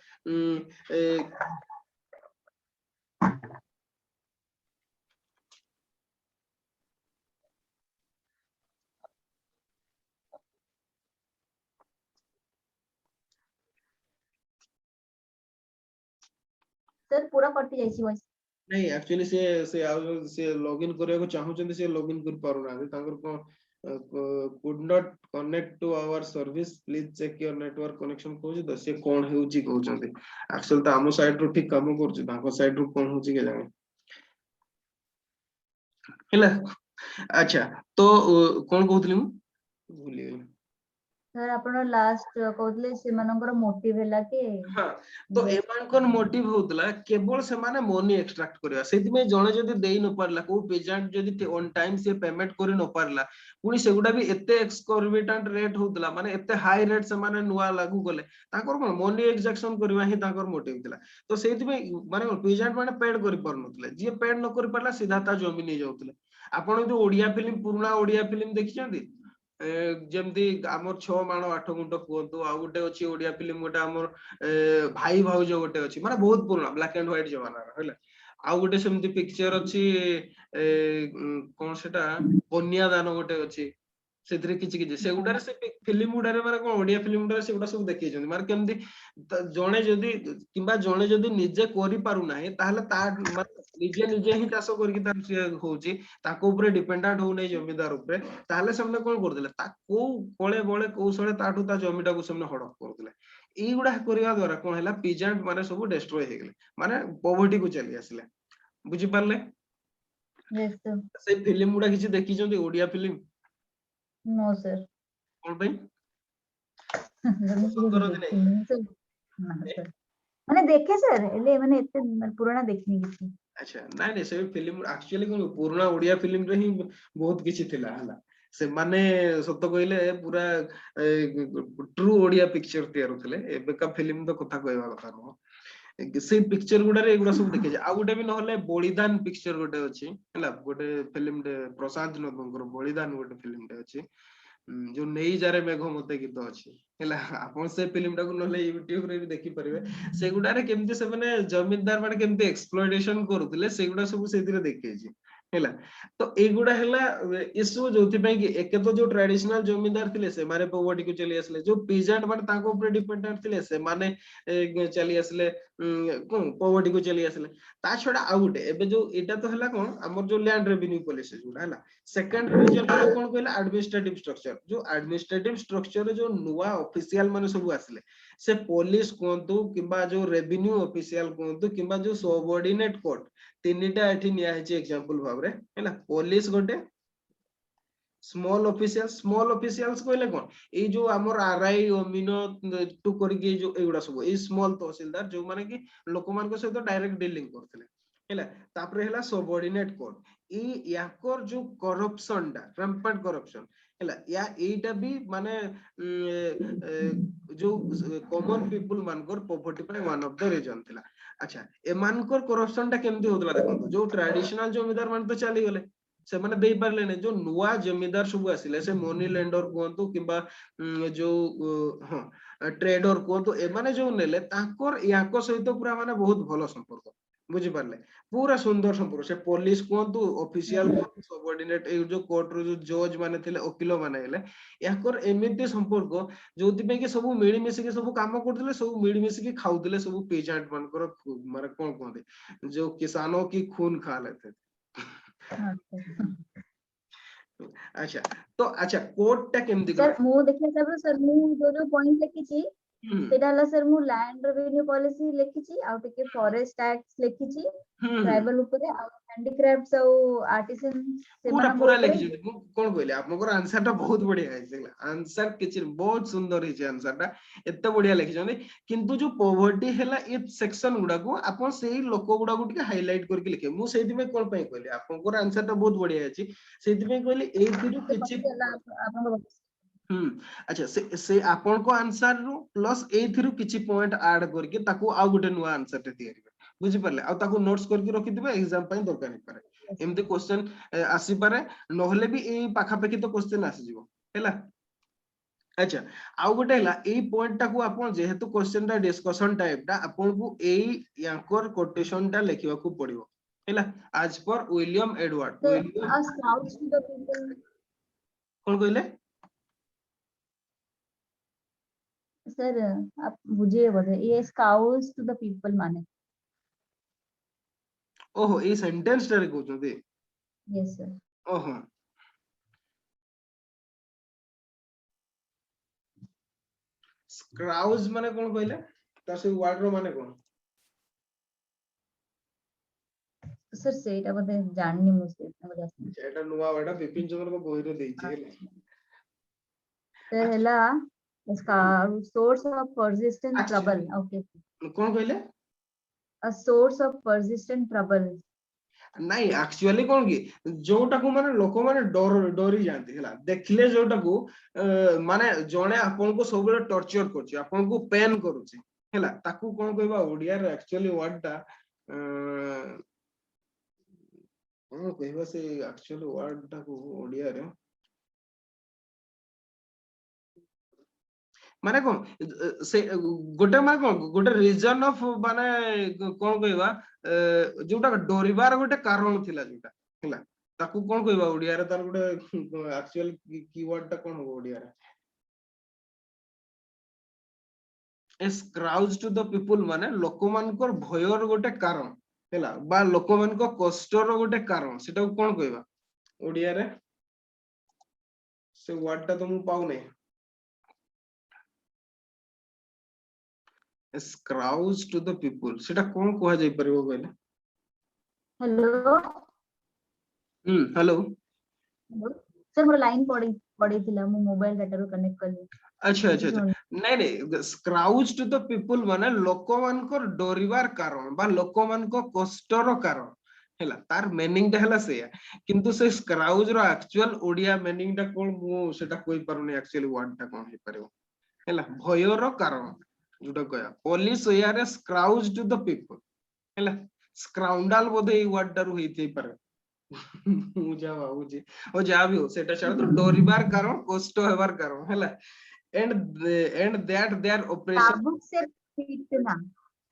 सर पूरा कटि जाइछि वॉइस नहीं एक्चुअली से लॉगिन करया को चाहउछन से लॉगिन कर पारु ना तांकर को could not connect to our service please check your network connection कहउछि त से कोन हेउछि कहउछन्ती एक्चुअली त हमो साइड रो ठीक काम करछु तांको साइड रो कोन होछि के जाने हैला अच्छा तो कोन कहउतली मु भूली गेली सर आपण लास्ट कहउतले से मानकर मोटिव हैला के हाँ तो एमानकर मोटिव होतला केवल से माने मनी एक्सट्रैक्ट करया सेति में जणे जदी देई न परला को पेजेंट जदी ऑन टाइम से पेमेंट करि न परला पुनी सेगुडा भी एते एक्सकॉर्बिटेंट रेट होतला माने एते हाई रेट से माने नुआ लागू गले ताकर कोन मनी एक्सजेक्शन करवा ही ताकर मोटिव थिला तो सेति में माने पेजेंट माने पेड करि परनथले जे पेड न करि परला सीधा ता जमी नै जाउतले आपण जो ओडिया फिल्म पुराना ओडिया फिल्म देखिछन्ती जेमती आमर 6 माण 8 गुंट कहतु आ गोटे अछि ओडिया फिल्म गोटे आमर भाई भाउज गोटे अछि माने बहुत पुराना ब्लैक एंड व्हाइट जमाना हैला आ गोटे सेमती पिक्चर अछि कोन सेटा कन्या दान गोटे अछि सेतरे किछि किछि से गुडारे से फिल्म गुडारे माने कोन ओडिया फिल्म गुडारे से गुडा सब देखि जंदी माने केमती जणे जदी किबा जणे जदी निजे करि पारु नाही ताहले ता निजे निजे ही चाष करके तार से होउची ताको ऊपर डिपेंडेंट हो नै जमीदार ऊपर ताहले सामने कोन कर देले ता को कोळे बोळे कौशळे ताठू ता जमीटा को सामने हड़प कर देले ई गुडा करिया द्वारा कोन हैला पीजेंट माने सब डिस्ट्रॉय हे गेले माने पॉवर्टी को चली आसिले बुझी पारले यस सर से फिल्म गुडा किछि देखि जंदी ओडिया फिल्म नो सर कोन भाई माने देखे सर एले माने एते पुराना देखनी किछि अच्छा नाइ नाइ से फिल्म एक्चुअली कोन पुराना ओडिया फिल्म रे ही बहुत किछि थिला हला से माने सत्य कहिले पूरा ट्रू ओडिया पिक्चर तैयार होतले एबे का फिल्म तो कथा कहबा कथा न से पिक्चर गुडा रे एगुडा सब देखे जा आ गुडा भी नहले बलिदान पिक्चर गोटे अछि हला गोटे फिल्म रे प्रशांत नंदनकर बलिदान गोटे फिल्म रे अछि जो नेई जारे मेघ मते गीत अछि हला आपन से फिल्म टाको नहले YouTube रे भी देखि परिबे से गुडा रे केमते से माने जमींदार माने केमते एक्सप्लॉयटेशन करूतले से गुडा सब सेदिरे देखै छी हैला तो एगुडा हैला इशू जोथि पई कि एक तो जो ट्रेडिशनल जमींदार थिले से माने पॉवर्टी को चली आसले जो पीजेंट माने ताको ऊपर डिपेंडेंट थिले से माने चली आसले कोन पॉवर्टी को चली आसले ता छडा आ गुटे एबे जो एटा तो हैला कोन हमर जो लैंड रेवेन्यू पॉलिसी जोडा हैला सेकंड रीजन कोन कहला एडमिनिस्ट्रेटिव स्ट्रक्चर जो एडमिनिस्ट्रेटिव स्ट्रक्चर जो नुवा ऑफिशियल माने सब आसले से पुलिस कोंतु किबा जो रेवेन्यू ऑफिशियल कोंतु किबा जो सबऑर्डिनेट कोर्ट तीनटा एठी निया है एग्जांपल भाबरे हैला पुलिस गोटे स्मॉल ऑफिशियल्स कहले कोन ए जो हमर आरआई अमीनो टू करके जो एगुडा सब ए स्मॉल तहसीलदार जो माने कि लोक मान को सहित डायरेक्ट डीलिंग करथले हैला तापरे हैला सबऑर्डिनेट कोर्ट ई याकर जो करप्शन डा रैम्पेंट करप्शन हैला या एटा भी माने जो कॉमन पीपल मानकर पॉवर्टी पे वन ऑफ द रीजन थिला अच्छा ए मानकर करप्शन टा केमती होतला देखंतु जो ट्रेडिशनल जमीदार मान तो चली गले से माने देई पारले ने जो नुवा जमीदार सब आसिले से मनी लेंडर कोंतु किबा जो हां ट्रेडर कोंतु ए माने जो नेले ताकर याको सहित पूरा माने बहुत भलो संपर्क बुझी पारले पूरा सुंदर संपर्क से पुलिस कोंतु ऑफिशियल सबऑर्डिनेट ए जो कोर्ट रो जो जज माने थिले वकील माने हेले याकर एमिति संपर्क जोति पे कि सब मिली मिसी के सब काम करथिले सब मिली मिसी के खाउथिले सब पेजेंट मानकर माने कोन कहते जो किसानों की खून खा लेते अच्छा तो अच्छा कोर्ट टा केमति सर करा मु देखिए सर मु जो पॉइंट लिखिची सेटा हला सर मु लैंड रेवेन्यू पॉलिसी लिखिची आ टिके फॉरेस्ट टैक्स लिखिची ट्राइबल ऊपर आ हैंडीक्राफ्ट्स आ आर्टिसन पूरा सेमानक पूरा ऊपर लिखि जति कोन कहले आपनकर आंसर टा बहुत बढ़िया है आंसर किछि बहुत सुंदर है आंसर टा एते बढ़िया लिखि जने किंतु जो पॉवर्टी हैला ए सेक्शन गुडा को आपन सेही लोक गुडा को टिके हाइलाइट करके लिखे मु सेहि में कोन पई कहले आपनकर आंसर टा बहुत बढ़िया है सेहि में कहले एथिरु किछि अच्छा से आपन को आंसर रो प्लस एथिरु किछि पॉइंट ऐड करके ताको आ गुटे नुवा आंसर टे तयारी बुझी परले आ ताको नोट्स करके रखि दिबे एग्जाम पई दरकार नै पारे एमते क्वेश्चन आसी पारे नहले भी ए पाखा पाखी तो क्वेश्चन आसी जिवो हैला अच्छा आउ गोटे हैला ए पॉइंट टाको आपण जेहेतु क्वेश्चन टा डिस्कशन टाइप टा आपण को ए यांकर कोटेशन टा लिखिबा को पड़िबो हैला आज पर William Edward William scouts to the people कोन कहले सर आप बुझिए बोले ये स्काउट्स टू द पीपल माने ओहो ए सेंटेंस टा कहउछन दे यस सर ओहो स्क्राउज माने कोन कहले तार से वर्ड रो माने कोन सर सेटा बोले जाननी मुझे एटा नुवा वर्ड विपिन चंद्र को बोहिरो देइछे सर हला इसका source of persistent trouble okay कोन कहले a source of persistent trouble नहीं एक्चुअली कोन की जोटा को माने लोक माने डरी जानती हैला देखले जोटा को माने जणे आपन को सब बेले टॉर्चर करछि आपन को पेन करूछि हैला ताकू कोन कहबा ओडिया रे एक्चुअली वर्ड टा कोन कहबा से एक्चुअली वर्ड टा को ओडिया रे माने कोन से गोटे माने कोन गोटे रीजन ऑफ माने कोन कहबा जोटा डरिबार गोटे कारण थिला जोटा हैला ताकू कोन कहबा ओडिया रे तार गोटे एक्चुअल कीवर्ड टा कोन हो ओडिया रे as crowds to the people माने लोकमान को भयर गोटे कारण हैला बा लोकमान को कष्टर गोटे कारण सेटा कोन कहबा ओडिया रे से वर्ड टा तो मु पाउ नै scrouse to the people सेटा कोन कोहा जाय परबो कहले hello hello sir more line पड़ी थिला मो मोबाइल डाटा रो कनेक्ट करली अच्छा अच्छा अच्छा नहीं नहीं scrouse to the people माने लोक मान को डरिवार कारण बा लोक मान को कष्टर कारण हैला तार मीनिंग टा हैला सेया किंतु से scrouse रो एक्चुअल ओडिया मीनिंग टा कोन मु सेटा कोइ परने एक्चुअली वर्ड टा कोन हे परबो हैला भयर कारण जोटा कया पुलिस यार स्क्राउज टू द पीपल हैला स्क्राउंडल बोधे ई वर्ड टा होइते पारे मु जा भाबुजी ओ जा भी हो सेटा छाड़ तो डरिबार कारण कष्ट हेबार कारण हैला and that their operation book से पीटना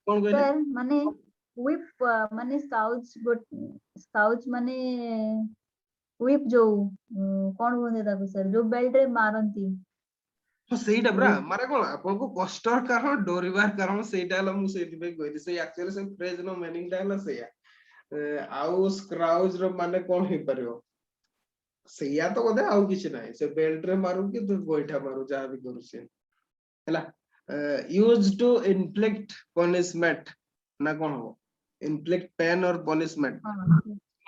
कोन कहले सर माने व्हिप माने स्काउच माने व्हिप जो कोन बोलते ताको सर जो बेल्ट रे मारंती तो सेटा ब्रा माने कोन आपन को कष्टर कारण डरिबार कारण सेटा हला मु सेति पे कहली से एक्चुअली से फ्रेज नो मीनिंग टा हला सेया आउ स्क्राउज रो माने कोन हे परयो सेया तो बोधे आउ किछ नाही से बेल्ट रे मारू कि तो गोइठा मारू जा भी करू से हला यूज्ड टू इन्फ्लिक्ट पनिशमेंट ना कोन हो इन्फ्लिक्ट पेन और पनिशमेंट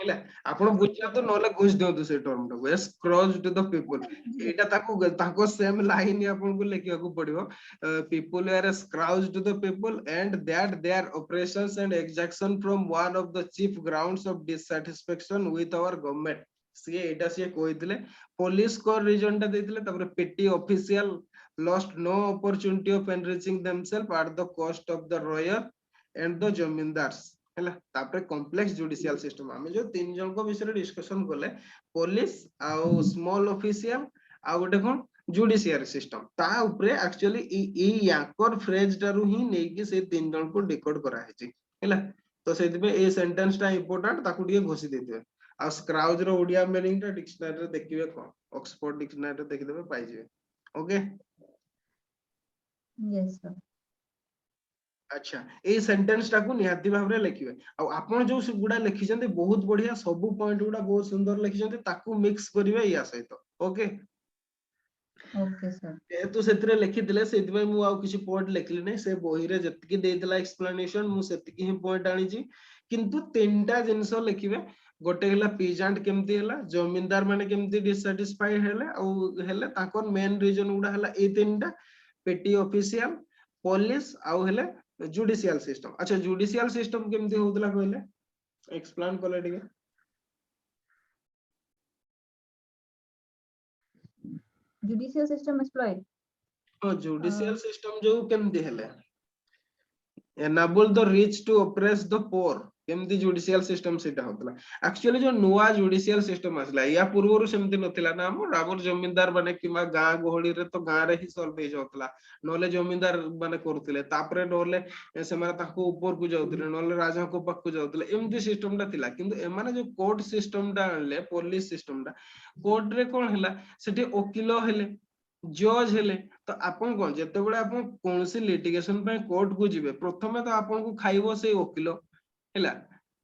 हला आपण बुझिया तो नले बुझ दियो तो से टर्म टा as cross to the people एटा ताको सेम लाइन आपण को लेखिया को पड़ियो people are scourge to the people and that their operations and exaction from one of the chief grounds of dissatisfaction with our government सी एटा सी कहितले पुलिस को रीजन टा देतिले तापर पेटी official lost no opportunity of enriching themselves at the cost of the royal and the zamindars हैला तापर complex judicial system हमें जो तीन जन को विषय डिस्कशन करले पुलिस आ स्मॉल ऑफिशियल आ गोटे कोन जुडिशियल सिस्टम ता ऊपर एक्चुअली ई याकर फ्रेज टारु ही नै कि से तीन जन को डिकोड करा है छी हैला तो सेति पे ए सेंटेंस टा इंपोर्टेंट ताकू ଟିକେ घोषि देथिबे आ स्क्राउज रो ओडिया मीनिंग टा डिक्शनरी रे देखिबे कोन ऑक्सफोर्ड डिक्शनरी रे देखिदेबे पाइ जिवे ओके यस सर अच्छा ए सेंटेंस टा को निहाती भाव रे लिखिबे आ आपण जो गुडा लिखि जंते बहुत बढ़िया सब पॉइंट गुडा बहुत सुंदर लिखि जंते ताकू मिक्स करिवे या सहित ओके ओके सर जेहेतु से लिखिले से मु आउ किसी पॉइंट लिखली नहीं से बही रे जतिकी देइतला एक्सप्लेनेशन मु सेतिकी ही पॉइंट आनी छी किंतु तीनटा जिंस लिखिबे गोटे हला पीजेंट केमती हला जमींदार माने केमती डिससैटिस्फाइड हेले au हेले ताकर मेन रीजन गुडा हला ए तीनटा पेटी ऑफिशियल पुलिस आउ हेले जुडिशियल सिस्टम अच्छा जुडिशियल सिस्टम केमती होतला कहले एक्सप्लेन करले ठीक judicial system exploit judicial system जो केमती हेले enable the rich to oppress the poor केमती जुडिशियल सिस्टम सेटा होतला एक्चुअली जो नुवा जुडिशियल सिस्टम आसला या पूर्वरु सेमती नथिला ना हमर जमींदार माने किमा गां गोहळी रे तो गां रे ही सॉल्व हे जाउतला नले जमींदार माने करथिले तापरे नले से माने ताको ऊपर को जाउतले नले राजा को पक को जाउतले एमती सिस्टम ता थिला किंतु ए माने जो कोर्ट सिस्टम ता आनले पुलिस सिस्टम ता कोर्ट रे कोन हैला सेठी वकील हेले जज हेले तो आपन कोन जते बडे आपन कोनसी लिटिगेशन पे कोर्ट को जिवे प्रथमे तो आपन को खाइबो से वकील हैला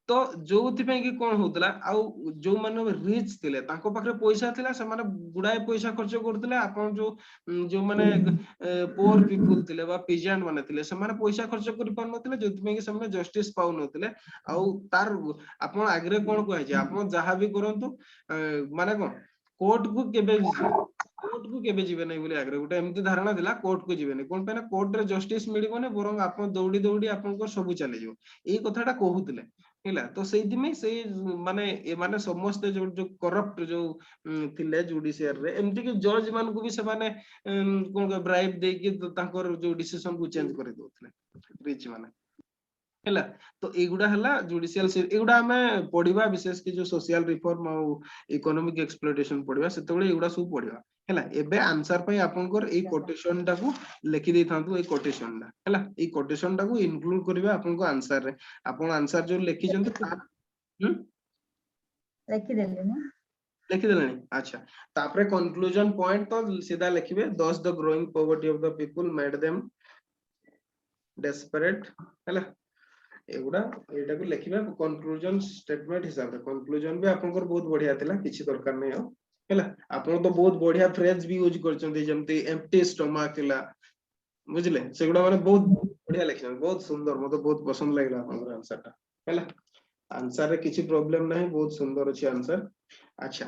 तो जोथि पे कि कोन होतला आ जो माने रिच थिले तांको पाखरे पैसा थिला से माने गुडाय पैसा खर्च करथिले आपन जो माने पोर पीपल थिले बा पीजेंट माने थिले से माने पैसा खर्च करि पार नथिले जोथि पे कि से माने जस्टिस पाउ नथिले आ तार आपन आगरे कोन कहै छै आपन जहा भी करंतु माने कोन कोर्ट को केबे जीवे नै बोली आगरे गोटे एमती धारणा दिला कोर्ट को जीवे नै कोन पे ना कोर्ट रे जस्टिस मिलिबो नै बरंग आपन दौड़ी दौड़ी आपन को सब चले जिवो एई कथाटा कहूतिले हैला तो सेहि में से माने ए माने समस्त जो करप्ट जो थिले जुडिशियल रे एमती कि जज मान को भी से माने कोन ब्राइब दे कि तांकर जो डिसीजन को चेंज कर दोथले रिच माने हैला तो एगुडा हला जुडिशियल एगुडा हमें पढिबा विशेष कि जो सोशल रिफॉर्म आ इकोनॉमिक एक्सप्लॉयटेशन पढिबा सेतबेले एगुडा सब पढिबा हैला एबे आंसर पई आपनकर ए कोटेशन टा को लिखि दे थांतु ए कोटेशन टा हैला ए कोटेशन टा को इंक्लूड करबा आपनको आंसर रे आपन आंसर जो लिखि जंत लिखि देले ना लिखि देलनी अच्छा तापरे कंक्लूजन पॉइंट तो सीधा लिखिबे thus the growing poverty of the people made them desperate हैला एगुडा एटा को लिखिबा कंक्लूजन स्टेटमेंट हिसाब रे कंक्लूजन भी आपनकर बहुत बढ़िया थिला किछि दरकार नै हो हैला आपन तो बहुत बढ़िया फ्रेज भी यूज करचंती जेमती एम्प्टी स्टमक थिला बुझले सेगुडा माने बहुत बढ़िया लिखछन बहुत सुंदर मते बहुत पसंद लागला आपनकर आंसर टा हैला आंसर रे किछि प्रॉब्लम नै बहुत सुंदर अछि आंसर अच्छा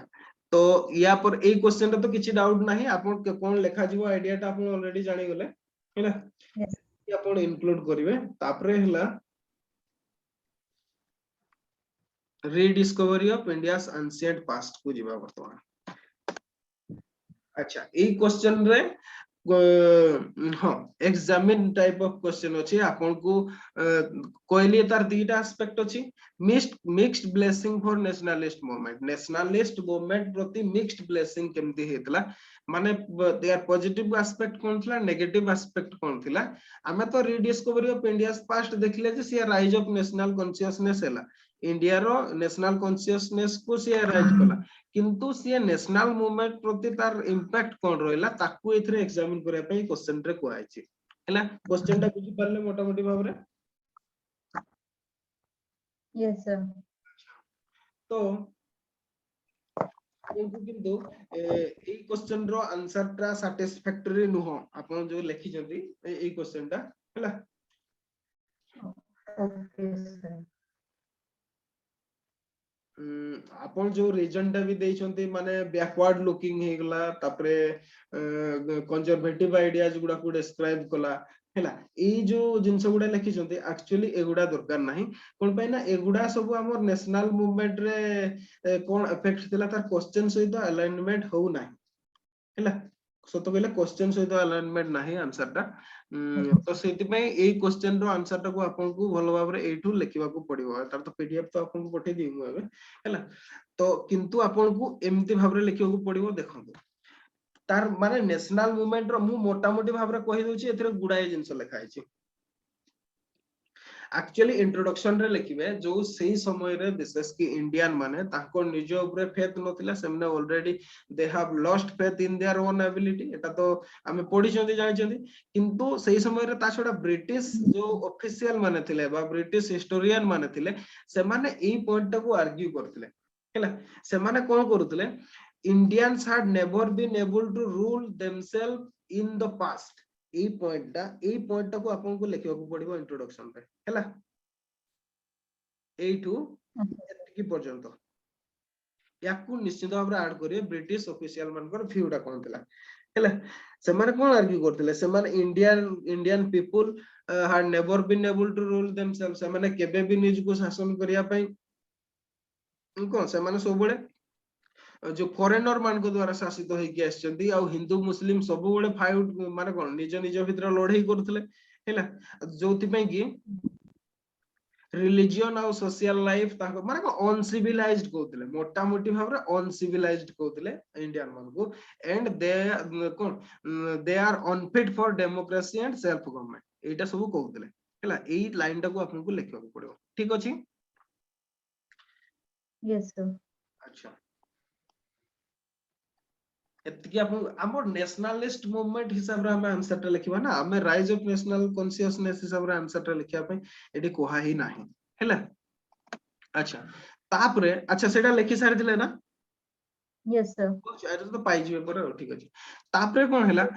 तो या पर ए क्वेश्चन रे तो किछि डाउट नाही आपन कोन लेखा जीवो आईडिया टा आपन ऑलरेडी जानि गले हैला ये आपन इंक्लूड करिवे तापरे हैला rediscovery of India's ancient past को जीवा वर्तमान अच्छा ए क्वेश्चन रे हां एग्जामिन टाइप ऑफ क्वेश्चन अछि आपन को कोइली तार दीटा एस्पेक्ट अछि mixed blessing for nationalist movement प्रति मिक्स्ड ब्लेसिंग केमती हेतला माने देयर पॉजिटिव एस्पेक्ट कोन थिला नेगेटिव एस्पेक्ट कोन थिला हमें तो रीडिस्कवरी ऑफ इंडियास पास्ट देखले जे सी राइज ऑफ नेशनल कॉन्शियसनेस हैला इंडिया रो नेशनल कॉन्शियसनेस को सी राइज कला किंतु सी नेशनल मूवमेंट प्रति तार इंपैक्ट कोन रहला ताकू एथरे एग्जामिन करे पई क्वेश्चन रे को आइछि हैला क्वेश्चन टा बुझि पारले मोटा मोटी भाव रे यस सर तो किंतु ए क्वेश्चन रो आंसर टा सैटिस्फैक्टरी नुहो आपण जो लिखि जंती ए क्वेश्चन टा हैला ओके सर आपण जो रीजन टा भी देइछंती माने बैकवर्ड लुकिंग हे गला तापरे कंजर्वेटिव आइडियाज गुडा को डिस्क्राइब कला हैला ए जो जिंस गुडा लिखिछंती एक्चुअली एगुडा दरकार नाही कोन पय ना एगुडा सब हमर नेशनल मूवमेंट रे कोन इफेक्ट थिला तार क्वेश्चन सहित अलाइनमेंट हो नाही हैला सतो कहले क्वेश्चन सहित अलाइनमेंट नाही आंसर टा तो सेति पय ए क्वेश्चन रो आंसर टा को आपन को भलो भाबरे एठू लिखिबा को पड़िबो तार तो पीडीएफ तो आपन को पठे दिमु एबे हैला तो किंतु आपन को एम्ति भाबरे लिखिबा को पड़िबो देखंतु तार माने नेशनल मूवमेंट रो मु मोटा मोटी भाबरे कहि दोछि एथरे गुडाए जिंस लिखा आइछि एक्चुअली इंट्रोडक्शन रे लिखिबे जो सही समय रे विशेष की इंडियन माने ताको निज ऊपर फेथ नथिला सेमने already they have lost faith in their own ability एटा तो हमें पढ़ी चंदी जानि चंदी किंतु सही समय रे ता छडा ब्रिटिश जो ऑफिशियल माने थिले बा ब्रिटिश हिस्टोरियन माने थिले से माने एई पॉइंट को आर्ग्यू करथिले हैला से माने कोन करूथिले Indians had never been able to rule themselves in the past এই পয়েন্টটা को आपन को लिखिବାକୁ पड़िबो इंट्रोडक्शन पे हैला এইটু এତିକି ପର୍ଯ୍ୟନ୍ତ याकू निश्चित भाव ऐड करिए ब्रिटिश ऑफिशियल मानकर व्यूटा कोन थिला हैला सेमाने कोन आर्ग्यू करथिले सेमाने Indian people had never been able to rule themselves सेमाने केबे भी निज को शासन करिया पई कोन सेमाने सब बळे जो फॉरेनर मान को द्वारा शासित होइकी आछंती आ हिंदू मुस्लिम सब बळे फाइट माने कोन निज निज भितर लड़ाई करथिले हैला जोति पई की रिलीजियन और सोशल लाइफ ताको माने अनसिविलाइज्ड कहउतले मोटा मोटी भाबरे अनसिविलाइज्ड कहउतले इंडियन मान को and they are unfit for democracy and self government एटा सब कहउतले हैला एई लाइन टा को आपन को लिखिବାକୁ पड़िबो ठीक अछि यस सर अच्छा एतिकी आपण हमर नेशनलिस्ट मूवमेंट हिसाब रे हम आंसर टा लिखिबा ना हम राइज ऑफ नेशनल कॉन्शियसनेस हिसाब रे आंसर टा लिखिया पई एडी कोहा ही नाही हैला अच्छा तापरे अच्छा सेटा लिखि सारि दिले ना यस सर एटा तो पाइ जिवे पर ठीक अछि तापरे कोन हैला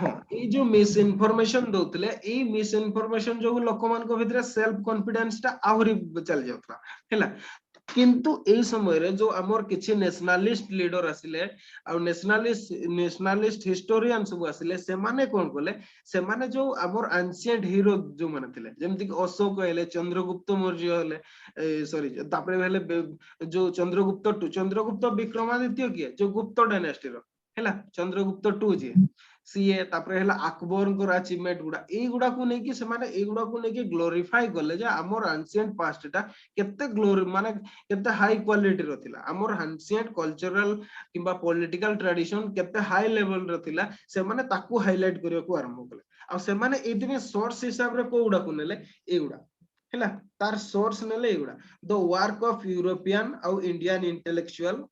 हां ए जो मिस इन्फॉर्मेशन दोतले ए मिस इन्फॉर्मेशन जो लोक मान को भितरे सेल्फ कॉन्फिडेंस टा आहुरी चल जाउतला हैला किंतु ए समय रे जो हमर किछि नेशनलिस्ट लीडर आसिले आ नेशनलिस्ट हिस्टोरियन सब आसिले से माने कोन कोले से माने जो हमर एंशिएंट हीरो जो माने थिले जेमति कि अशोक हेले चंद्रगुप्त मौर्य हेले सॉरी तापरे हेले जो चंद्रगुप्त विक्रमादित्य किए जो गुप्त डायनेस्टी रो हैला चंद्रगुप्त 2 जी सीए तापरे हेला अकबर को अचीवमेंट गुडा ए गुडा को नै कि से माने ए गुडा को नै कि ग्लोरीफाई करले जे हमर एंशिएंट पास्ट टा केते ग्लोरी माने केते हाई क्वालिटी रो थिला हमर एंशिएंट कल्चरल किबा पॉलिटिकल ट्रेडिशन केते हाई लेवल रो थिला से माने ताकू हाईलाइट करियो को आरंभ कले आ से माने एति में सोर्स हिसाब रे को गुडा को नेले ए गुडा हैला तार सोर्स नेले ए गुडा द वर्क ऑफ यूरोपियन और इंडियन इंटेलेक्चुअल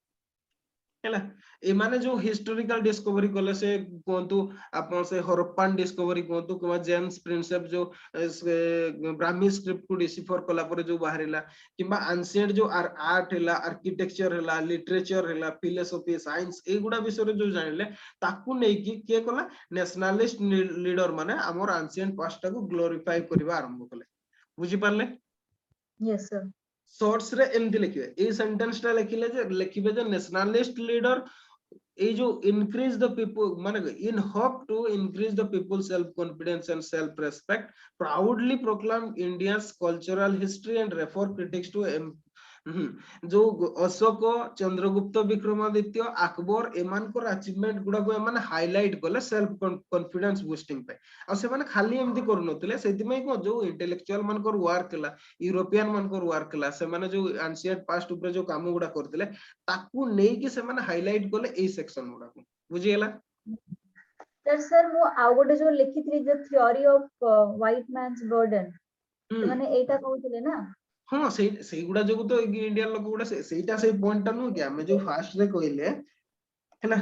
हैला ए माने जो हिस्टोरिकल डिस्कवरी कले से कोंतु आपन से हरप्पान डिस्कवरी कोंतु किबा जेम्स प्रिंसेप जो ब्राह्मी स्क्रिप्ट को डिसिफर कला पर जो बाहरिला किबा एंशिएंट जो आर्ट हैला आर्किटेक्चर हैला लिटरेचर हैला फिलोसफी साइंस ए गुडा विषय जो जानिले ताकू नै कि के कला नेशनलिस्ट लीडर माने हमर एंशिएंट पास्ट को ग्लोरीफाई करबा आरंभ कले बुझी पारले यस सर सोर्स रे एमदी लिखिबे ए सेंटेंस टा लिखिले जे लिखिबे जे नेशनलिस्ट लीडर ए जो इंक्रीज द पीपल माने in hope to increase the people self confidence and self respect proudly proclaim India's cultural history and refer critics to जो अशोक चंद्रगुप्त विक्रमादित्य अकबर एमान को achievement गुडा को एमान highlight करले सेल्फ कॉन्फिडेंस बूस्टिंग पे आ से माने खाली एमदी करू नथिले सेति में को जो इंटेलेक्चुअल मान को वर्क हला यूरोपियन मान को वर्क हला से माने जो एंशिएंट पास्ट ऊपर जो काम गुडा करथिले ताकू नै कि से माने हाईलाइट करले ए सेक्शन गुडा को बुझी गेला सर वो आ गोटे जो लिखितली the theory of white man's burden माने एटा कहउतले ना हाँ से गुडा जो तो इंडियन लोक गुडा सेटा से पॉइंट टा नु कि हमें जो फास्ट रे कहले हैला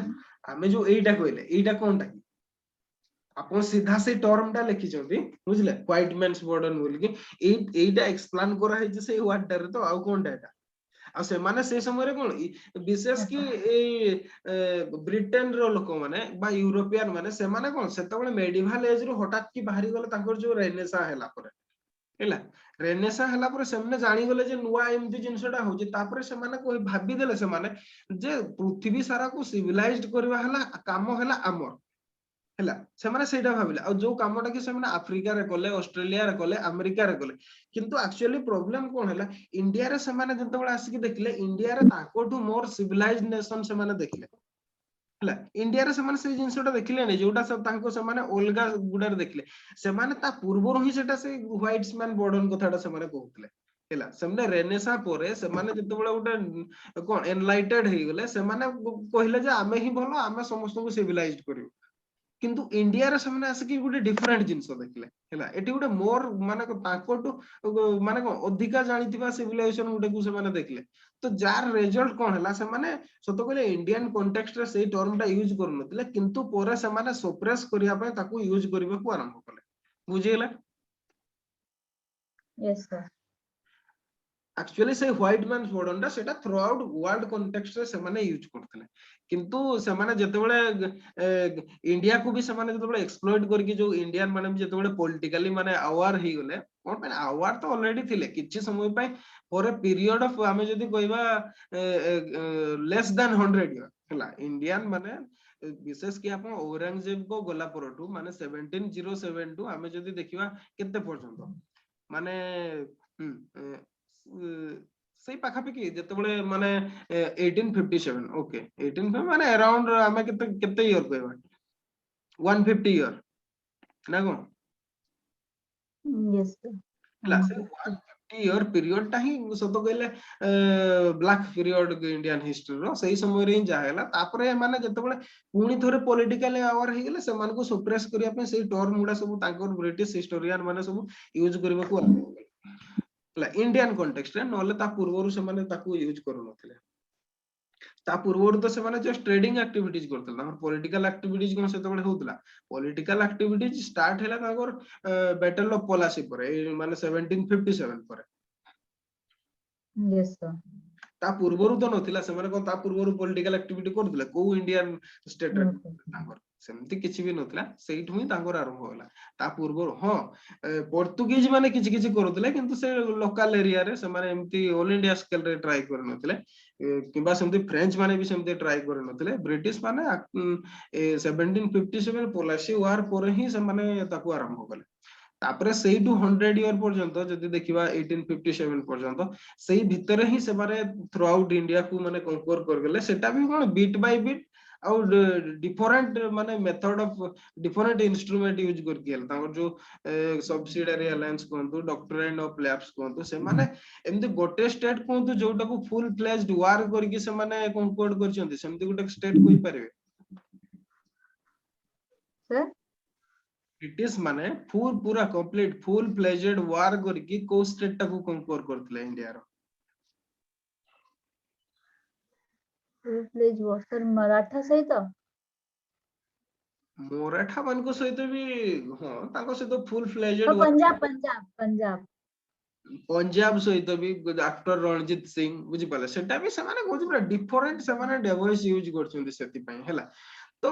हमें जो एटा कहले एटा कोनटा कि अपन सीधा से टर्म टा लिखि छथि बुझले व्हाइट मैन्स बर्डन बोल के एटा एक्सप्लेन करा है जे से वर्ड टा रे तो आउ कोनटा एटा आ से माने से समय रे कोन विशेष कि ए ब्रिटेन रो लोक माने बा यूरोपियन माने से माने कोन सेता बळे मेडिवल एज रो हठात की बाहरी गले तांकर जो रेनेसा हैला पर हैला रेनेसा हला पर सेमने जानि गले जे नुवा एमती जिंसटा होजे तापर से माने कोइ भाबी देले से माने जे पृथ्वी सारा को सिविलाइज्ड करबा हला काम हला हमर हैला से माने सेटा भाबिले आ जो कामटा कि से माने अफ्रीका रे कोले ऑस्ट्रेलिया रे कोले अमेरिका रे कोले किंतु एक्चुअली प्रॉब्लम कोन हला इंडिया रे से माने जते बळे आसी कि देखले इंडिया रे ताको टू मोर सिविलाइज्ड नेशन से माने देखले हला इंडिया रे से माने से जिंसटा देखले नै जोटा सब तांको से माने ओल्गा गुडार देखले से माने ता पूर्वरो ही सेटा से व्हाइट्स मैन बॉर्डन कथाटा से माने कहउतले हैला सेमने रेनेसा परे से माने जते बळे उटा कोन एनलाइटेड हे गेले से माने कहिले जे आमे ही भलो आमे समस्त को सिविलाइज्ड करियो किंतु इंडिया रे से आसिक गोटे डिफरेंट जिनस देखले हैला एटी गोटे मोर माने ताकोटू माने अधिका जानिथिबा सिविलाइजेशन गोटे को से देखले तो जार रिजल्ट कोन हैला से माने सतो कहले इंडियन कॉन्टेक्स्ट रे सेही टर्म टा यूज कर नथिले किंतु पोरे से माने सप्रेस करिया पय ताकू यूज करबा को आरंभ कले बुझियला यस सर एक्चुअली से व्हाइट मैन मॉडर्न सेटा थ्रू आउट वर्ल्ड कॉन्टेक्स्ट रे से माने यूज करथले किंतु से माने जतेबेले इंडिया को भी से माने जतेबेले एक्सप्लॉइट करके जो इंडियन माने जतेबेले पॉलिटिकली माने अवार ही गले कोन पे अवार तो ऑलरेडी थिले किछि समय पय फॉर ए पीरियड ऑफ हमें जदी कहबा लेस देन 100 इयर हला इंडियन माने विशेष कि आपण औरंगजेब को गोला परटू माने 1707 हमें जदी देखिबा केते पर्यंत माने सेही पाखापाखि जेतेबेले माने 1857 ओके 18 माने अराउंड हमें केते केते ईयर कहबा 150 ईयर ना को यस सर हला से 150 ईयर पीरियड ता ही सत कहले ब्लैक पीरियड इंडियन हिस्ट्री रो सही समय रे जा हैला तापरे माने जेतेबेले पुनी थोरे पॉलिटिकल आवर हे गेले से मान को सप्रेस करिया पे सेही टर्म मुडा सब तांकर ब्रिटिश हिस्टोरियन माने सब यूज करबा को इंडियन कॉन्टेक्स्ट रे नले ता पूर्वरु से माने ताकू यूज करू नथिले ता पूर्वरु तो से माने जस्ट ट्रेडिंग एक्टिविटीज करथले तांकर पॉलिटिकल एक्टिविटीज कोन से तबले होतला पॉलिटिकल एक्टिविटीज स्टार्ट हैला तांकर बैटल ऑफ पलासी पर माने 1757 पर यस सर ता पूर्वरु तो नथिला से माने कोन ता पूर्वरु पॉलिटिकल एक्टिविटी करथले को इंडियन स्टेट रे तांकर सेमति किछि भी नथिला सेइठु ही तांकर आरंभ होला ता पूर्वरु हां पोर्तुगीज माने किछि किछि करथले किंतु से लोकल एरिया रे से माने एमति ऑल इंडिया स्केल रे ट्राई कर नथिले किबा सेमति फ्रेंच माने भी सेमति ट्राई कर नथिले ब्रिटिश माने 1757 पॉलिसी वार पर ही से माने ताकू आरंभ कले तापरे सेही टू 100 ईयर पर्यंत जदि देखिबा 1857 पर्यंत सेही भितरे ही से माने थ्रू आउट इंडिया को माने कंक्वर कर गेले सेटा भी कोन बिट बाय बिट आउ डिफरेंट माने method of different instrument use कर गेल तांकर जो सब्सिडियरी अलायंस कोंतु डॉक्ट्रिन ऑफ लैब्स कोंतु से माने एमति गोटे स्टेट कोंतु जोटा को फुल फ्लेज्ड वार करके से माने कंक्वर करचंती सेमति गोटे स्टेट कोइ परिबे सर ब्रिटिश माने फुल पूरा कंप्लीट फुल फ्लेजेड वार करके को स्टेट टाको कंक्वर करथले इंडिया रो फुल फ्लेज वार सर मराठा सहित मराठा मान को सहित भी हां ताको सहित फुल फ्लेजेड वार पंजाब पंजाब पंजाब पंजाब सहित भी आफ्टर रणजीत सिंह बुझी पाले सेटा भी से माने कोज पूरा डिफरेंट से माने डिवाइस यूज करछुंदी सेति पई हैला तो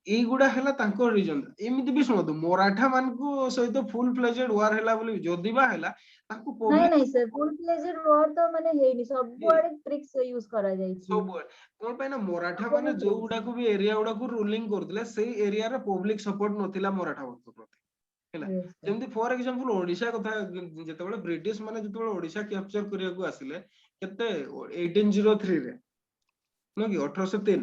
एई गुडा हैला तांको रीजन एमिति भी सुनतो मराठा मान को सहित फुल फ्लेजेड वार हैला बोली जदी बा हैला तांको नहीं पब्लिक नहीं सर फुल फ्लेजेड वार तो माने हेनी सब बड़े ट्रिक्स यूज करा जाई छी सब कोन पे ना मराठा माने जो गुडा को भी एरिया गुडा को रूलिंग करथले सेही एरिया रे पब्लिक सपोर्ट नथिला मराठा वर्ग प्रति हैला जेमति फॉर एग्जांपल ओडिशा कथा जेतेबेले ब्रिटिश माने जेतेबेले ओडिशा कैप्चर करिया को आसिले केते 1803 रे नो कि 1803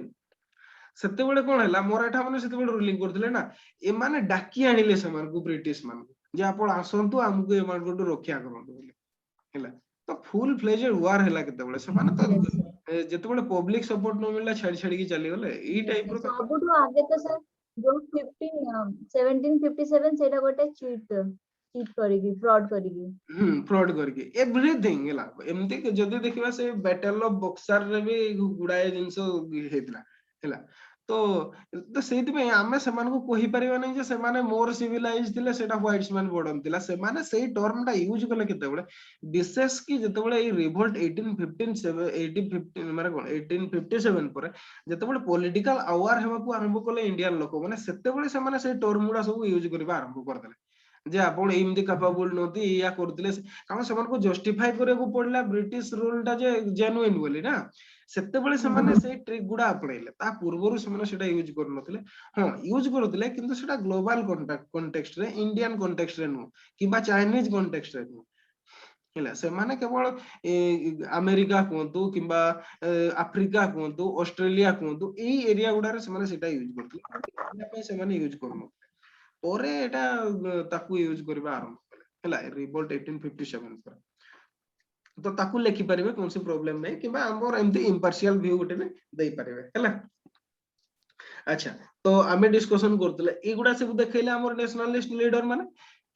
सेतेबेले कोन हैला मराठा माने सेतेबेले रूलिंग करथले ना ए माने डाकी आनिले समान को ब्रिटिश मान जे आपण आसंतु हमको ए मान को रक्षा करंतु बोले हैला तो फुल फ्लेजेड वार हैला केतेबेले से माने तो जेतेबेले पब्लिक सपोर्ट न मिलला छाड़ी छाड़ी की चली गले ई टाइप रो सबुठु आगे तो सर जो 1757 सेटा गोटे चीट करिगी फ्रॉड करिगी फ्रॉड करके एवरीथिंग हैला एमती जदी देखिबा से बैटल ऑफ बक्सर रे भी गुडाए जिंसो हेतला हैला तो सेति पे आमे समान को कहि परिबा नै जे समान मोर सिविलाइज थिले सेटा व्हाइट्समैन बॉर्डन थिला समान सेही टर्म टा यूज करले केते बळे विशेष की जते बळे ई रिवोल्ट 1815 1815 माने कोन 1857 पर जते बळे पॉलिटिकल अवार हेबा को आरंभ करले इंडियन लोक माने सेते बळे समान से टर्म गुडा सब यूज करबा आरंभ कर देले जे आपण एमदी कैपेबल नथि या करथिले कारण समान को जस्टिफाई करे को पड़ला ब्रिटिश रूल टा जे जेन्युइन बोली ना सेते बळे समान से ट्रिक गुडा अपनाइले ता पूर्वरु समान सेटा यूज कर नथिले हां यूज करथिले किंतु सेटा ग्लोबल कॉन्टेक्स्ट रे इंडियन कॉन्टेक्स्ट रे नु किबा चाइनीज कॉन्टेक्स्ट रे नु हैला से माने केवल अमेरिका कोंतु किबा अफ्रीका कोंतु ऑस्ट्रेलिया कोंतु एई एरिया गुडा रे समान सेटा यूज करथिले एना पे समान यूज करनो ओरे एटा ताकू यूज करबा आरंभ कले हैला रिवोल्ट 1857 पर तो ताकू लेखि परिबे कोनसी प्रॉब्लम नै किबा हमर एमती इंपार्शियल व्यू गुटे ने देई परिबे हैला अच्छा तो आमे डिस्कशन करतले एगुडा सब देखैले हमर नेशनलिस्ट लीडर माने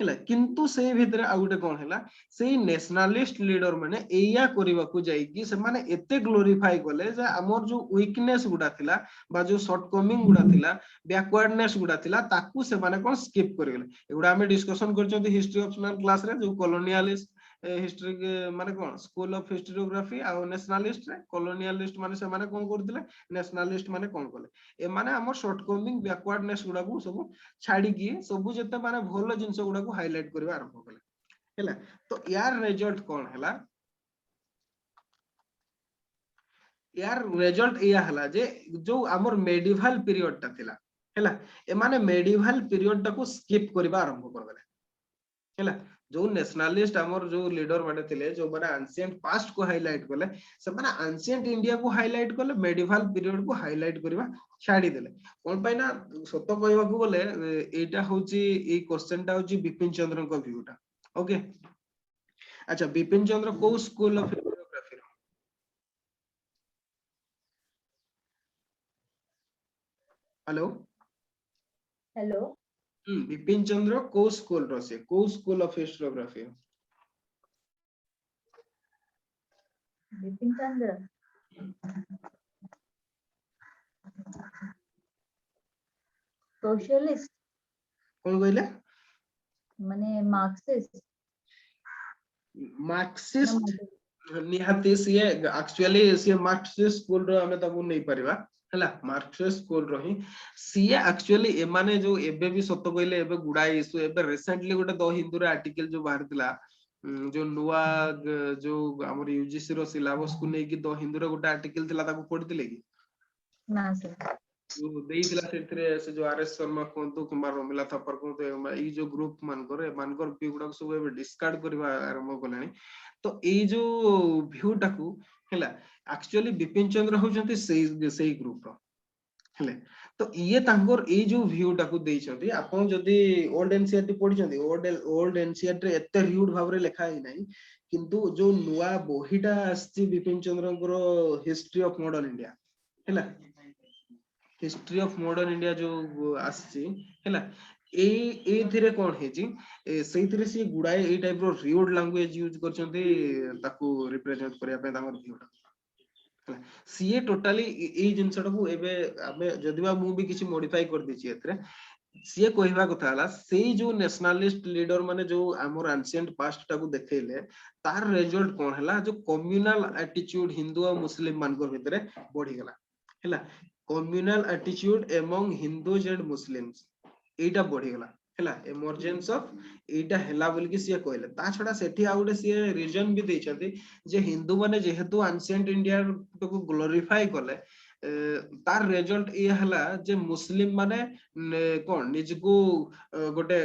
हैला किंतु से भितरे आ गुटे कोन हैला से नेशनलिस्ट लीडर माने एया करिवा को जाई कि से माने एते ग्लोरीफाई करले जे हमर जो वीकनेस गुडा थिला बा जो शॉर्टकमिंग गुडा थिला बैकवर्डनेस गुडा थिला ताकू से माने कोन स्किप करगले एगुडा आमे डिस्कशन करचोंती हिस्ट्री ऑप्शनल क्लास रे जो कॉलोनियलिस्ट हिस्ट्री माने कोन स्कूल ऑफ हिस्टोरियोग्राफी आ नेशनलिस्ट रे कॉलोनियलिस्ट माने से माने कोन करथिले नेशनलिस्ट माने कोन करले ए माने हमर शॉर्टकमिंग बैकवर्डनेस गुडा को सब छाडी की सब जते माने भलो जिंस गुडा को हाईलाइट करबा आरंभ कले हैला तो यार रिजल्ट कोन हैला यार रिजल्ट या हला जे जो हमर मेडिवल पीरियड ता थिला हैला ए माने मेडिवल पीरियड ता को स्किप करबा आरंभ करगले हैला जो नेशनलिस्ट हमर जो लीडर माने थिले जो माने एंशिएंट पास्ट को हाईलाइट करले से माने एंशिएंट इंडिया को हाईलाइट करले मेडिवल पीरियड को हाईलाइट करबा छाडी देले कोन पय ना सत्य कहबा को बोले एटा होची ए क्वेश्चन ता होची बिपिन चंद्र को व्यू ता ओके अच्छा बिपिन चंद्र को school of historiography hello hello Bipin Chandra को स्कूल रो से को school of historiography Bipin Chandra socialist कोन कहले माने मार्क्सिस्ट मार्क्सिस्ट निहाती सी एक्चुअली सी मार्क्सिस्ट स्कूल रो हमें ताबू नहीं परिबा हला मार्क्सिस्ट स्कूल रो ही सी एक्चुअली ए माने जो एबे भी सत्य कहले एबे गुडा इशू एबे रिसेंटली गोटे द हिंदू रे आर्टिकल जो बाहर थिला जो नुवा जो हमर यूजीसी रो सिलेबस को नै कि द हिंदू रे गोटे आर्टिकल थिला ताको पढिथिले कि ना सर जो देइथिला सेथरे से जो आरएस शर्मा कोंतु किमा रमिला थापर कोंतु ई जो ग्रुप मानकर व्यू गुडा सब एबे डिस्कार्ड करबा आरंभ कलानी तो ए जो व्यू टाकू हैला एक्चुअली बिपिन चंद्र होचंती सेई ग्रुप रो हेले तो ये तांकर ए जो व्यू टाकू देइछंती आपन जदी ओल्ड एनसीईआरटी पढिछंती ओल्ड एनसीईआरटी एते र्यूड भाबरे लेखा ही नाही किंतु जो नुवा बोहिटा आछि बिपिन चंद्रଙ୍କର हिस्ट्री ऑफ मॉडर्न इंडिया हैला हिस्ट्री ऑफ मॉडर्न इंडिया जो आछि हैला ए थिरे कोन हेजी सेइथिरे सी गुडाए ए टाइप रो र्यूड लैंग्वेज यूज करछंती ताकू रिप्रेजेंट करिया पे तांकर व्यू सीए टोटाली ए जिंसटा को एबे आमे जदिबा मु भी किछि मॉडिफाई कर दिछि एतरे सीए कहबा कथा हला सेई जो नेशनलिस्ट लीडर माने जो हमर एंशिएंट पास्ट टाकू देखैले तार रिजल्ट कोन हला जो कम्युनल एटीट्यूड हिंदू और मुस्लिम मानकर भितरे बढ़ी गला हला communal attitude among Hindus and Muslims एटा बढ़ी गला हला इमर्जेंस ऑफ एटा हला बोल कि सिए कहले ता छडा सेठी आ गुडे सिए रीजन भी दैछथि जे हिंदू माने जेहेतु एंशिएंट इंडिया को ग्लोरीफाई करले तार रिजल्ट ए हला जे मुस्लिम माने कोन निजको गोटे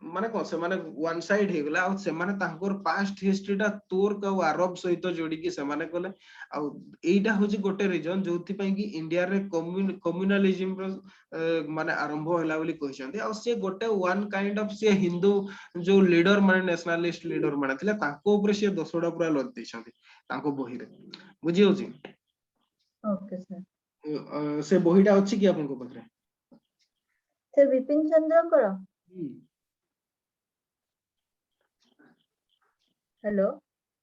माने कोन से माने वन साइड हे गला आ से माने तांकर पास्ट हिस्ट्री ता तुर्क और अरब सहित जोडी कि से माने कहले आ एटा होची गोटे रीजन जोथि पई कि इंडिया रे कम्युनलिज्म रो माने आरंभ होला बोली कहिसंती आ से गोटे वन काइंड ऑफ से हिंदू जो लीडर माने नेशनलिस्ट लीडर माने थिले ताको ऊपर से दोसडा पूरा लद दैछंती ताको बही रे बुझी होची ओके सर से बहीटा अछि कि आपन को पत्रे सर बिपिन चंद्रଙ୍କର हेलो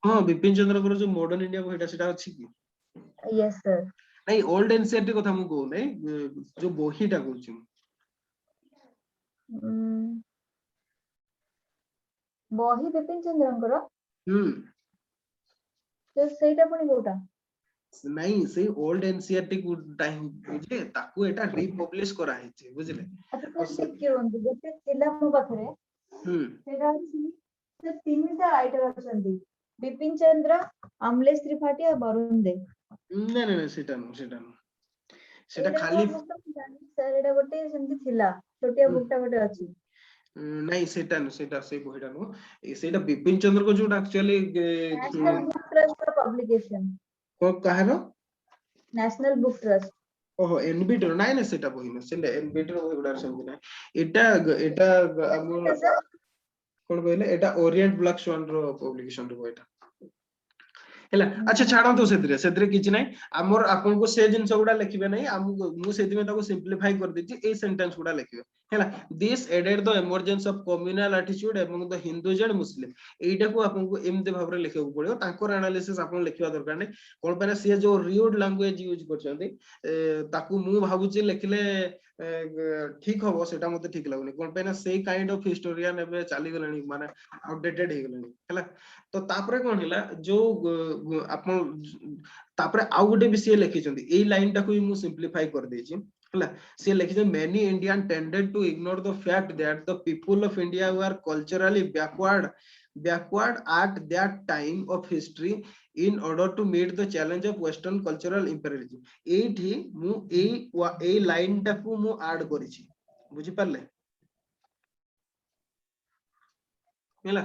हां बिपिन चंद्रଙ୍କର जो मॉडर्न इंडिया बहीटा सेटा अछि कि यस सर नहीं ओल्ड एनसीईआरटी কথা मु कहू नै जो बहीटा कहूची बही बिपिन चंद्रଙ୍କର तो सेटा पुनी कोटा नहीं से ओल्ड एनसीईआरटी को टाइम बुझे ताकू एटा रिपब्लिश करा हेछि बुझले अच्छा तो के होंदी गोटे थिला मो पाखरे सेटा से तीनटा राइटर अछंती बिपिन चंद्र अमलेश त्रिपाठी और वरुण दे नहीं सेटा सेटा खाली सर एटा गोटे सेमती थिला छोटिया बुकटा गोटे अछि नहीं सेटा से बहीटा नो सेटा बिपिन चंद्र को जो एक्चुअली नेशनल बुक ट्रस्ट का पब्लिकेशन को कहारो नेशनल बुक ट्रस्ट ओहो एनबीटी नाही ना सेटा बही ना सेटा एनबीटी रो गुडा समझ ना एटा हम कोन कहले एटा ओरिएंट ब्लैक स्वान रो पब्लिकेशन रो एटा ହେଲା अच्छा ଛାଡନ୍ତୁ ସେଥିରେ କିଛି ନାହିଁ ଆମର ଆପଣଙ୍କୁ ସେ ଜିନିଷ ଗୁଡା ଲେଖିବେ ନାହିଁ ମୁଁ ସେଥିପାଇଁ ତାକୁ ସିମ୍ପ୍ଲିଫାଇ କରିଦେଇଛି ଏଇ ସେଣ୍ଟେନ୍ସ ଗୁଡା ଲେଖିବେ ହେଲା this added the emergence of communal attitude among the Hindus and Muslims ଏଇଟାକୁ ଆପଣଙ୍କୁ ଏମିତି ଭାବରେ ଲେଖିବାକୁ ପଡିବ ତାଙ୍କର ଆନାଲିସିସ୍ ଆପଣ ଲେଖିବା ଦରକାର ନାହିଁ କଣ ପାଇଁ ନା ସିଏ ଯୋଉ ରିଉଡ୍ ଲାଙ୍ଗୁଏଜ ୟୁଜ କରୁଛନ୍ତି ତାକୁ ମୁଁ ଭାବୁଛି ଲେଖିଲେ ଠିକ ହବ ସେଟା ମତେ ଠିକ ଲାଗୁନି କଣ ପାଇଁ ନା ସେଇ କାଇंड ऑफ ହିଷ୍ଟୋରିଆନ ଏବେ ଚାଲିଗଲେଣି ମାନେ ଆଉଟଡେଟେଡ ହେଇଗଲେଣି ହେଲା ତ ତାପରେ କଣ ହେଲା ଯୋଉ ଆପଣ ତାପରେ ଆଉ ଗୋଟେ ବି ସିଏ ଲେଖିଛନ୍ତି ଏଇ ଲାଇନ ଟାକୁ ବି ମୁଁ ସିମ୍ପ୍ଲିଫାଇ କରିଦେଇଛି ହେଲା ସିଏ ଲେଖିଛନ୍ତି many Indians tended to ignore the fact that the people of India were culturally backward at that time of history in order to meet the challenge of western cultural imperialism ଏଇଠି ମୁଁ ଏଇ line ଟାକୁ ମୁଁ ଆଡ କରିଛି ବୁଝି ପାରିଲେ ହେଲା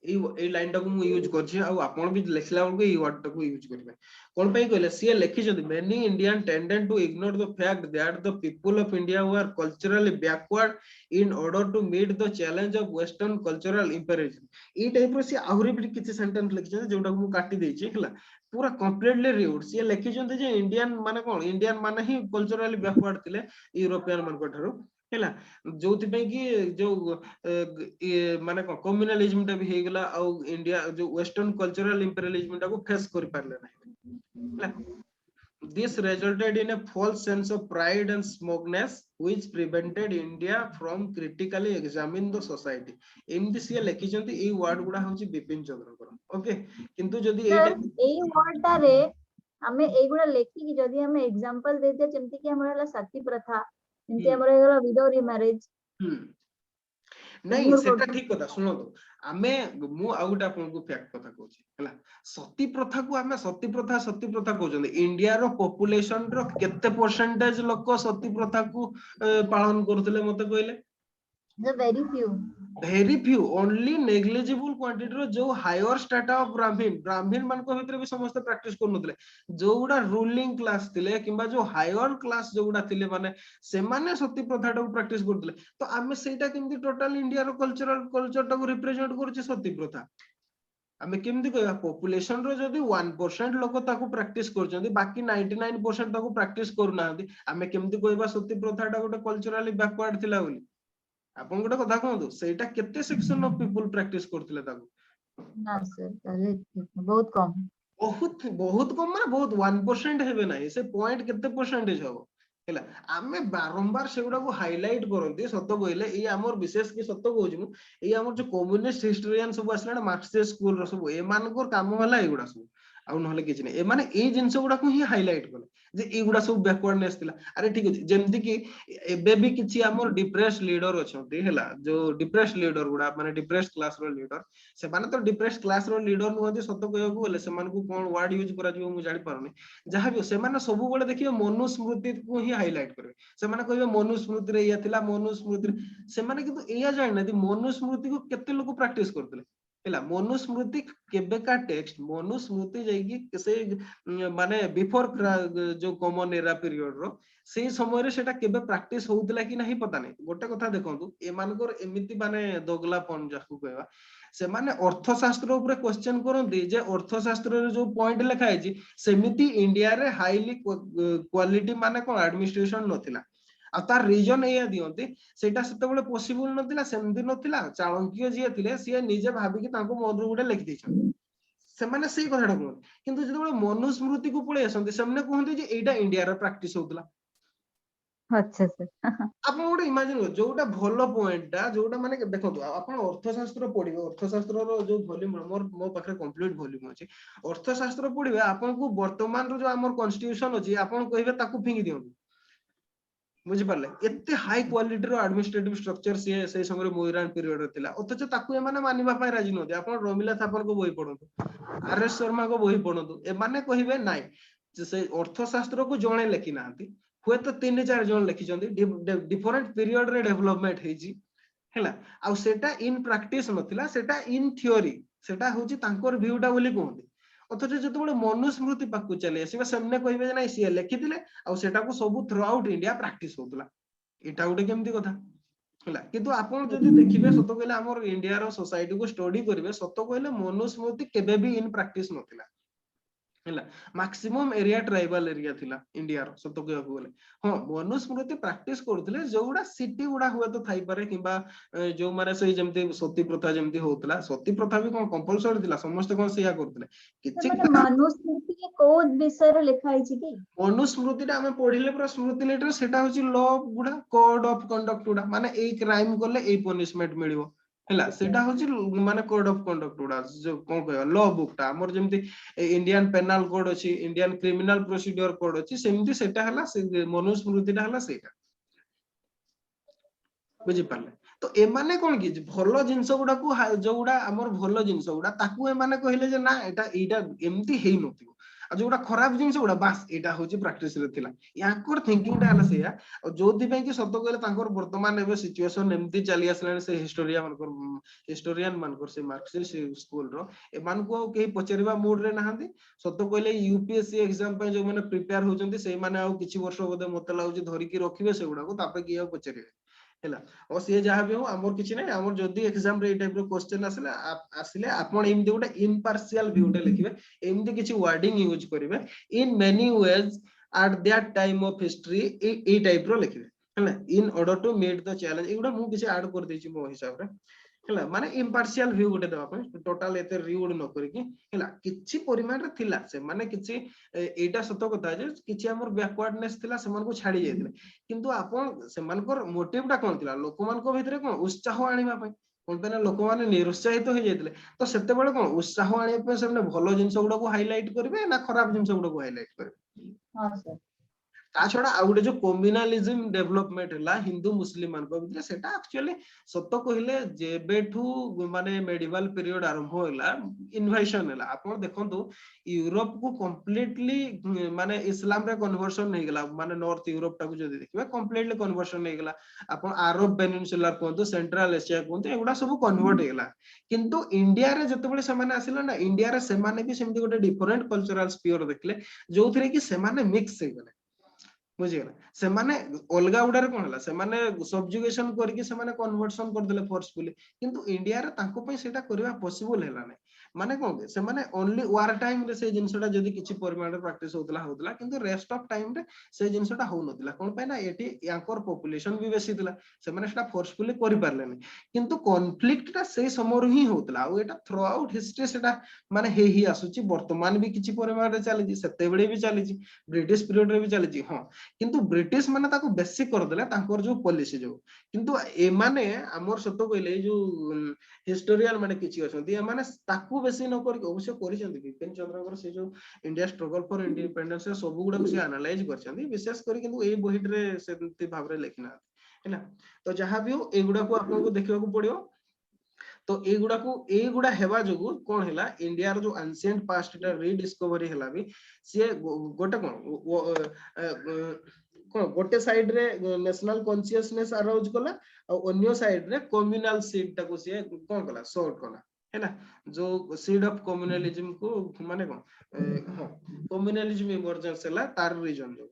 ଏଇ ଲାଇନ ଟାକୁ ମୁଁ ୟୁଜ କରିଛି ଆଉ ଆପଣ ବି ଲେଖିଲା ବେଳକୁ ଏଇ ୱାର୍ଡ ଟାକୁ ୟୁଜ କରିବେ କଣ ପାଇଁ କହିଲେ ସିଏ ଲେଖିଛନ୍ତି many Indians tended to ignore the fact that the people of India were culturally backward in order to meet the challenge of western cultural imperialism ଏଇ ଟାଇପ ର ସିଏ ଆହୁରି ବି କିଛି ସେଣ୍ଟେନ୍ସ ଲେଖିଛନ୍ତି ଯୋଉଟାକୁ ମୁଁ କାଟି ଦେଇଛି ହେଲା ପୁରା କମ୍ପ୍ଲିଟଲି ରିଉଡ୍ ସିଏ ଲେଖିଛନ୍ତି ଯେ ଇଣ୍ଡିଆନ ମାନେ ହିଁ କଲଚରାଲି ବ୍ୟାକୱାର୍ଡ ଥିଲେ ୟୁରୋପିଆନ ମାନଙ୍କ ଠାରୁ ହେଲା ଯୋଉଥିପାଇଁ କି ଯୋଉ ମାନେ କମ୍ୟୁନାଲିଜମ ଟା ବି ହେଇଗଲା ଆଉ ଇଣ୍ଡିଆ ଯୋଉ ୱେଷ୍ଟର୍ନ କଲଚରାଲ ଇମ୍ପେରିଆଲିଜମ ଟାକୁ ଫେସ୍ କରିପାରିଲେ ନାହିଁ ହେଲା this resulted in a false sense of pride and smugness which prevented India from critically examine the society ଏମିତି ସିଏ ଲେଖିଛନ୍ତି ଏଇ ୱାର୍ଡ ଗୁଡା ହଉଛି ବିପିନ ଚନ୍ଦ୍ରଙ୍କର ଓକେ କିନ୍ତୁ ଯଦି ଏଇଟା ଏଇ ୱାର୍ଡ ଟାରେ ଆମେ ଏଇଗୁଡା ଲେଖିକି ଯଦି ଆମେ ଏକ୍ସାମ୍ପଲ ଦେଇଦିଆ ଯେମିତି କି ଆମର ହେଲା ସତୀ ପ୍ରଥା ଯେମିତି ଆମର ହେଇଗଲା widow remarriage ନାଇଁ ସେଟା ଠିକ କଥା ଶୁଣନ୍ତୁ ଆମେ ମୁଁ ଆଉ ଗୋଟେ ଆପଣଙ୍କୁ ଫ୍ୟାକ୍ଟ କଥା କହୁଛି ହେଲା ସତୀ ପ୍ରଥା କହୁଛନ୍ତି ଇଣ୍ଡିଆର ପପୁଲେସନ ର କେତେ ପରସେଣ୍ଟେଜ ଲୋକ ସତୀ ପ୍ରଥାକୁ ପାଳନ କରୁଥିଲେ ମତେ କହିଲେ very few only negligible quantity ର ଯୋଉ higher strata of ବ୍ରାହ୍ମୀଣ ମାନଙ୍କ ଭିତରେ ବି ସମସ୍ତେ ପ୍ରାକ୍ଟିସ କରୁନଥିଲେ ଯୋଉଗୁଡା ruling class ଥିଲେ କିମ୍ବା ଯୋଉ higher class ଯୋଉଗୁଡା ଥିଲେ ମାନେ ସେମାନେ ସତୀ ପ୍ରଥାଟାକୁ ପ୍ରାକ୍ଟିସ କରୁଥିଲେ ତ ଆମେ ସେଇଟା କେମିତି ଟୋଟାଲ ଇଣ୍ଡିଆର କଲଚରଟାକୁ ରିପ୍ରେଜେଣ୍ଟ କରୁଛେ ସତୀ ପ୍ରଥା ଆମେ କେମିତି କହିବା ପପୁଲେସନ ର ଯଦି 1% ଲୋକ ତାକୁ ପ୍ରାକ୍ଟିସ କରୁଛନ୍ତି ବାକି 99% ତାକୁ ପ୍ରାକ୍ଟିସ କରୁନାହାନ୍ତି ଆମେ କେମିତି କହିବା ସତୀ ପ୍ରଥାଟା ଗୋଟେ କଲଚରାଲି ବ୍ୟାକୱାର୍ଡ ଥିଲା ବୋଲି ଆପଣ ଗୋଟେ କଥା କୁହନ୍ତୁ ସେଇଟା କେତେ ସେକ୍ସନ ଅଫ ପିପୁଲ ପ୍ରାକ୍ଟିସ କରୁଥିଲେ ତାକୁ ନା ସାର୍ ତାହେଲେ ବହୁତ କମ ବହୁତ କମ ମାନେ ବହୁତ 1% ହେବେ ନାହିଁ ସେ ପଏଣ୍ଟ କେତେ ପରସେଣ୍ଟେଜ ହବ ହେଲା ଆମେ ବାରମ୍ବାର ସେଗୁଡାକୁ ହାଇଲାଇଟ କରନ୍ତି ସତ କହିଲେ ଏଇ ଆମର ବିଶେଷ କି ସତ କହୁଛି ମୁଁ ଏଇ ଆମର ଯୋଉ କମ୍ୟୁନିଷ୍ଟ ହିଷ୍ଟୋରିଆନ ସବୁ ଆସିଲା ମାର୍କ୍ସିଷ୍ଟ ସ୍କୁଲର ସବୁ ଏମାନଙ୍କର କାମ ହେଲା ଏଇଗୁଡା ସବୁ ଆଉ ନହେଲେ କିଛି ନାହିଁ ଏମାନେ ଏଇ ଜିନିଷ ଗୁଡାକୁ ହିଁ ହାଇଲାଇଟ କଲେ ଯେ ଏଇଗୁଡା ସବୁ ବ୍ୟାକୱାର୍ଡନେସ ଥିଲା ଆରେ ଠିକ ଅଛି ଯେମିତି କି ଏବେ ବି କିଛି ଆମର ଡିପ୍ରେସ ଲିଡର ଅଛନ୍ତି ହେଲା ଯୋଉ ଡିପ୍ରେସ ଲିଡର ଗୁଡା ମାନେ ଡିପ୍ରେସ କ୍ଲାସ ର ଲିଡର ସେମାନେ ତ ଡିପ୍ରେସ କ୍ଲାସ ର ଲିଡର ନୁହନ୍ତି ସତ କହିବାକୁ ଗଲେ ସେମାନଙ୍କୁ କଣ ୱାର୍ଡ ୟୁଜ କରାଯିବ ମୁଁ ଜାଣିପାରୁନି ଯାହାବି ସେମାନେ ସବୁବେଳେ ଦେଖିବେ ମନୁସ୍ମୃତିକୁ ହିଁ ହାଇଲାଇଟ କରିବେ ସେମାନେ କହିବେ ମନୁସ୍ମୃତିରେ ଏଇଆ ଥିଲା ମନୁସ୍ମୃତିରେ ସେମାନେ କିନ୍ତୁ ଏଇଆ ଜାଣିନାହାନ୍ତି ମନୁସ୍ମୃତିକୁ କେତେ ଲୋକ ପ୍ରାକ୍ଟିସ କରୁଥିଲେ ହେଲା ମନୁସ୍ମୃତି କେବେକା ଟେକ୍ସଟ ମନୁସ୍ମୃତି ଯାଇକି ସେ ମାନେ ବିଫୋର ଯୋଉ କମନ ଏରା ପିରିୟଡ ର ସେଇ ସମୟରେ ସେଟା କେବେ ପ୍ରାକ୍ଟିସ ହଉଥିଲା କି ନାହିଁ ପତା ନାହିଁ ଗୋଟେ କଥା ଦେଖନ୍ତୁ ଏମାନଙ୍କର ଏମିତି ମାନେ ଦୋଗଲାପନ ଯାହାକୁ କହିବା ସେମାନେ ଅର୍ଥଶାସ୍ତ୍ର ଉପରେ କ୍ୱେଶ୍ଚନ କରନ୍ତି ଯେ ଅର୍ଥଶାସ୍ତ୍ରରେ ଯୋଉ ପଏଣ୍ଟ ଲେଖା ହେଇଛି ସେମିତି ଇଣ୍ଡିଆରେ ହାଇଲି କ୍ୱାଲିଟି ମାନେ କଣ ଆଡମିନିଷ୍ଟ୍ରେସନ ନଥିଲା ଆଉ ତାର ରିଜନ ଏଇଆ ଦିଅନ୍ତି ସେଇଟା ସେତେବେଳେ ପସିବୁଲ ନଥିଲା ସେମିତି ନଥିଲା ଚାଣକ୍ୟ ଯିଏ ଥିଲେ ସିଏ ନିଜେ ଭାବିକି ତାଙ୍କୁ ମନରୁ ଗୋଟେ ଲେଖିଦେଇଛନ୍ତି ସେମାନେ ସେଇ କଥାଟା କୁହନ୍ତି କିନ୍ତୁ ଯେତେବେଳେ ମନୁସ୍ମୃତିକୁ ପଳେଇ ଆସନ୍ତି ସେମାନେ କୁହନ୍ତି ଯେ ଏଇଟା ଇଣ୍ଡିଆର ପ୍ରାକ୍ଟିସ ହଉଥିଲା ଆଚ୍ଛା ସାର୍ ଆପଣ ଗୋଟେ ଇମାଜିନ କର ଯୋଉଟା ଭଲ ପଏଣ୍ଟଟା ଯୋଉଟା ମାନେ ଦେଖନ୍ତୁ ଆପଣ ଅର୍ଥଶାସ୍ତ୍ର ପଢିବେ ଅର୍ଥଶାସ୍ତ୍ରର ଯୋଉ ଭଲ୍ୟୁମ ମୋ ପାଖରେ କମ୍ପ୍ଲିଟ ଭଲ୍ୟୁମ ଅଛି ଅର୍ଥଶାସ୍ତ୍ର ପଢିବେ ଆପଣଙ୍କୁ ବର୍ତ୍ତମାନର ଯୋଉ ଆମର କନଷ୍ଟିଟ୍ୟୁସନ ଅଛି ଆପଣ କହିବେ ତାକୁ ଫିଙ୍ଗି ଦିଅନ୍ତୁ ବୁଝିପାରିଲେ ଏତେ ହାଇ କ୍ୱାଲିଟିର ଆଡମିନିଷ୍ଟ୍ରେଟିଭ ଷ୍ଟ୍ରକ୍ଚର ସିଏ ସେଇ ସମୟରେ ମୋଇରାନ ପିରିୟଡରେ ଥିଲା ଅଥଚ ତାକୁ ଏମାନେ ମାନିବା ପାଇଁ ରାଜି ନୁହନ୍ତି ଆପଣ ରମିଲା ଥାପରଙ୍କ ବହି ପଢନ୍ତୁ ଆରଏସ ଶର୍ମାଙ୍କ ବହି ପଢନ୍ତୁ ଏମାନେ କହିବେ ନାଇଁ ସେ ଅର୍ଥଶାସ୍ତ୍ରକୁ ଜଣେ ଲେଖି ନାହାନ୍ତି ହୁଏତ 3-4 ଜଣ ଲେଖିଛନ୍ତି ଡିଫରେଣ୍ଟ ପିରିୟଡରେ ଡେଭଲପମେଣ୍ଟ ହେଇଛି ହେଲା ଆଉ ସେଟା ଇନ ପ୍ରାକ୍ଟିସ ନଥିଲା ସେଟା ଇନ ଥିଓରି ସେଟା ହଉଛି ତାଙ୍କର ଭିଉଟା ବୋଲି କୁହନ୍ତି ଅଥଚ ଯେତେବେଳେ ମନୁସ୍ମୃତି ପାଖକୁ ଚାଲି ଆସିବେ ସେମାନେ କହିବେ ଯେ ନାଇଁ ସିଏ ଲେଖିଥିଲେ ଆଉ ସେଟାକୁ ସବୁ ଥ୍ରୁ ଆଉଟ ଇଣ୍ଡିଆ ପ୍ରାକ୍ଟିସ ହଉଥିଲା ଏଇଟା ଗୋଟେ କେମିତି କଥା ହେଲା କିନ୍ତୁ ଆପଣ ଯଦି ଦେଖିବେ ସତ କହିଲେ ଆମର ଇଣ୍ଡିଆର ସୋସାଇଟିକୁ ଷ୍ଟଡି କରିବେ ସତ କହିଲେ ମନୁସ୍ମୃତି କେବେ ବି ଇନ ପ୍ରାକ୍ଟିସ ନଥିଲା ହେଲା मैक्सिमम एरिया ट्राइबल एरिया थिला इंडिया रो सत कहବାକୁ गले हां मनुस्मृति प्रैक्टिस करथिले जोगुडा सिटी गुडा हुए तो थाई पारे किबा जो माने सही जेमती सती प्रथा जेमती होतला सती प्रथा भी कोन कंपलसरी थिला समस्त कोन सेया करथिले सर किछि माने मनुस्मृति के को विषय रे लिखा है कि मनुस्मृति आम पढ़िले पूरा स्मृति लेटर सेटा होची लॉ गुडा कोड ऑफ कंडक्ट गुडा माने ए क्राइम करले ए पनिशमेंट मिलिबो ହେଲା सेटा होची माने कोड ऑफ कंडक्ट गुडा जो कोन कहबा लॉ बुक ता हमर जेमती इंडियन पेनल कोड अछि इंडियन क्रिमिनल प्रोसीड्यूर कोड अछि सेमती सेटा हला मनुस्मृति ता हला सेटा बुझी पाले तो एमाने कोन कि भलो जिंस गुडा को जो गुडा हमर भलो जिंस गुडा ताकू एमाने कहिले जे ना एटा एमती हेई नथिबो आ जो गुडा खराब जिंस गुडा बास एटा होची प्रैक्टिस रे थिला याकर थिंकिंग ता हला सेया जोथि पई कि सत कहले तांकर वर्तमान एबे सिचुएशन एमती चली आसलाने से हिस्टोरियन मानकर से मार्क्सिस्ट स्कूल रो एमान को के पचरिबा मूड रे नहांती सत कहले यूपीएससी एग्जाम पे जो माने प्रिपेयर होचंती से माने आ किछि वर्ष बोधे मते लागु धरि कि रखिबे से गुडा को तापे कि आ पचरिबे ହେଲା और से जहाँ भी हो आमर किछि नै आमर जदी एग्जाम रे ए टाइप रो क्वेश्चन आसिले आसिले आपण एमती गोटे इम्पार्शियल व्यू टे लिखिबे एमती किछि वर्डिंग यूज करिवे in many ways at that time of history ए टाइप रो लिखिबे हैला in order to meet the challenge एगुडा मु किछि ऐड कर दैछि मो हिसाब रे हैला माने इम्पार्शियल व्यू गोटे देबा पय टोटल एते रिउड न करी कि हैला किछि परिमाण रे थिला से माने किछि एटा सत कथा जे किछि हमर बैकवर्डनेस थिला से मन को छाडी जायतिले किंतु आपण से मानकर मोटिव टा कोन थिला लोक मान को भितरे कोन उत्साह आनिबा पय कोन पे ना लोक माने निरुत्साहित हो जायतिले तो सेते बेले कोन उत्साह आनिबा पय से भलो जिंस गुडा को हाइलाइट करबे ना खराब जिंस गुडा को हाइलाइट करबे हां सर ता छडा आ गुटे जो कम्युनालिज्म डेवलपमेंट हला हिंदू मुस्लिम मान को भितरे सेटा एक्चुअली सत्य कहिले जेबेठू माने मेडिवल पीरियड आरंभ होला इन्वेशन हला आपण देखंतु यूरोप को कंप्लीटली माने इस्लाम रे कन्वर्सन नै गेला माने नॉर्थ यूरोप टा को जदी देखबे कंप्लीटली कन्वर्सन नै गेला आपण अरब पेनिनसुला कोंतु सेंट्रल एशिया कोंतु एगुडा सब कन्वर्ट हेला किंतु इंडिया रे जतबेले समान आसिला ना इंडिया रे समान भी सेमती गोटे डिफरेंट कल्चरल स्पीयर देखले जोथरे कि समान मिक्स हे गेले बुझिगला से माने अलगा उडारे कोन हला से माने सब्जुगेशन करके से माने कन्वर्सन कर देले फोर्सफुली किंतु इंडिया रे तांको पय सेटा करबा पॉसिबल हेला नै माने कोन के से माने ओनली वार टाइम रे से जिंसटा जदी किछि परिमाण रे प्रैक्टिस होतला किंतु रेस्ट ऑफ टाइम रे से जिंसटा हो नथिला कोन पय ना एटी याकर पॉपुलेशन भी बेसी थिला से माने सेटा फोर्सफुली करि पारले नै किंतु कॉन्फ्लिक्ट ता से समोर ही होतला आ एटा थ्रू आउट हिस्ट्री सेटा माने हे आसुची वर्तमान भी किछि परिमाण रे चली सेते बेले भी चली ब्रिटिश पीरियड रे भी चली हां किंतु ब्रिटिश माने ताको बेसी कर देले तांकर जो पॉलिसी जो किंतु ए माने हमर सतो कहले जो हिस्टोरियन माने किछि अछंती ए माने ताकू बेसी न कर अवश्य करिसंती बिपिन चंद्रकर से जो इंडिया स्ट्रगल फॉर इंडिपेंडेंस से सब गुडा से एनालाइज करछंती विशेष कर किंतु ए बहिड रे सेंती भाबरे लेखिना हैना तो जहां भी हो एगुडा को आपन को देखिबा को पड़ियो तो एगुडा हेबा जोगु कोन हैला इंडिया रो जो एंशिएंट पास्ट टा रीडिस्कवरी हैला भी से गोटे कोन गोटे साइड रे नेशनल कॉन्शियसनेस अराउज कला और अन्य साइड रे कम्युनल सीड टा को से कोन कला सॉर्ट कला हैना जो सीड ऑफ कम्युनलिज्म को माने कोन हां कम्युनलिज्म इमर्जेंस हैला तार रीजन जो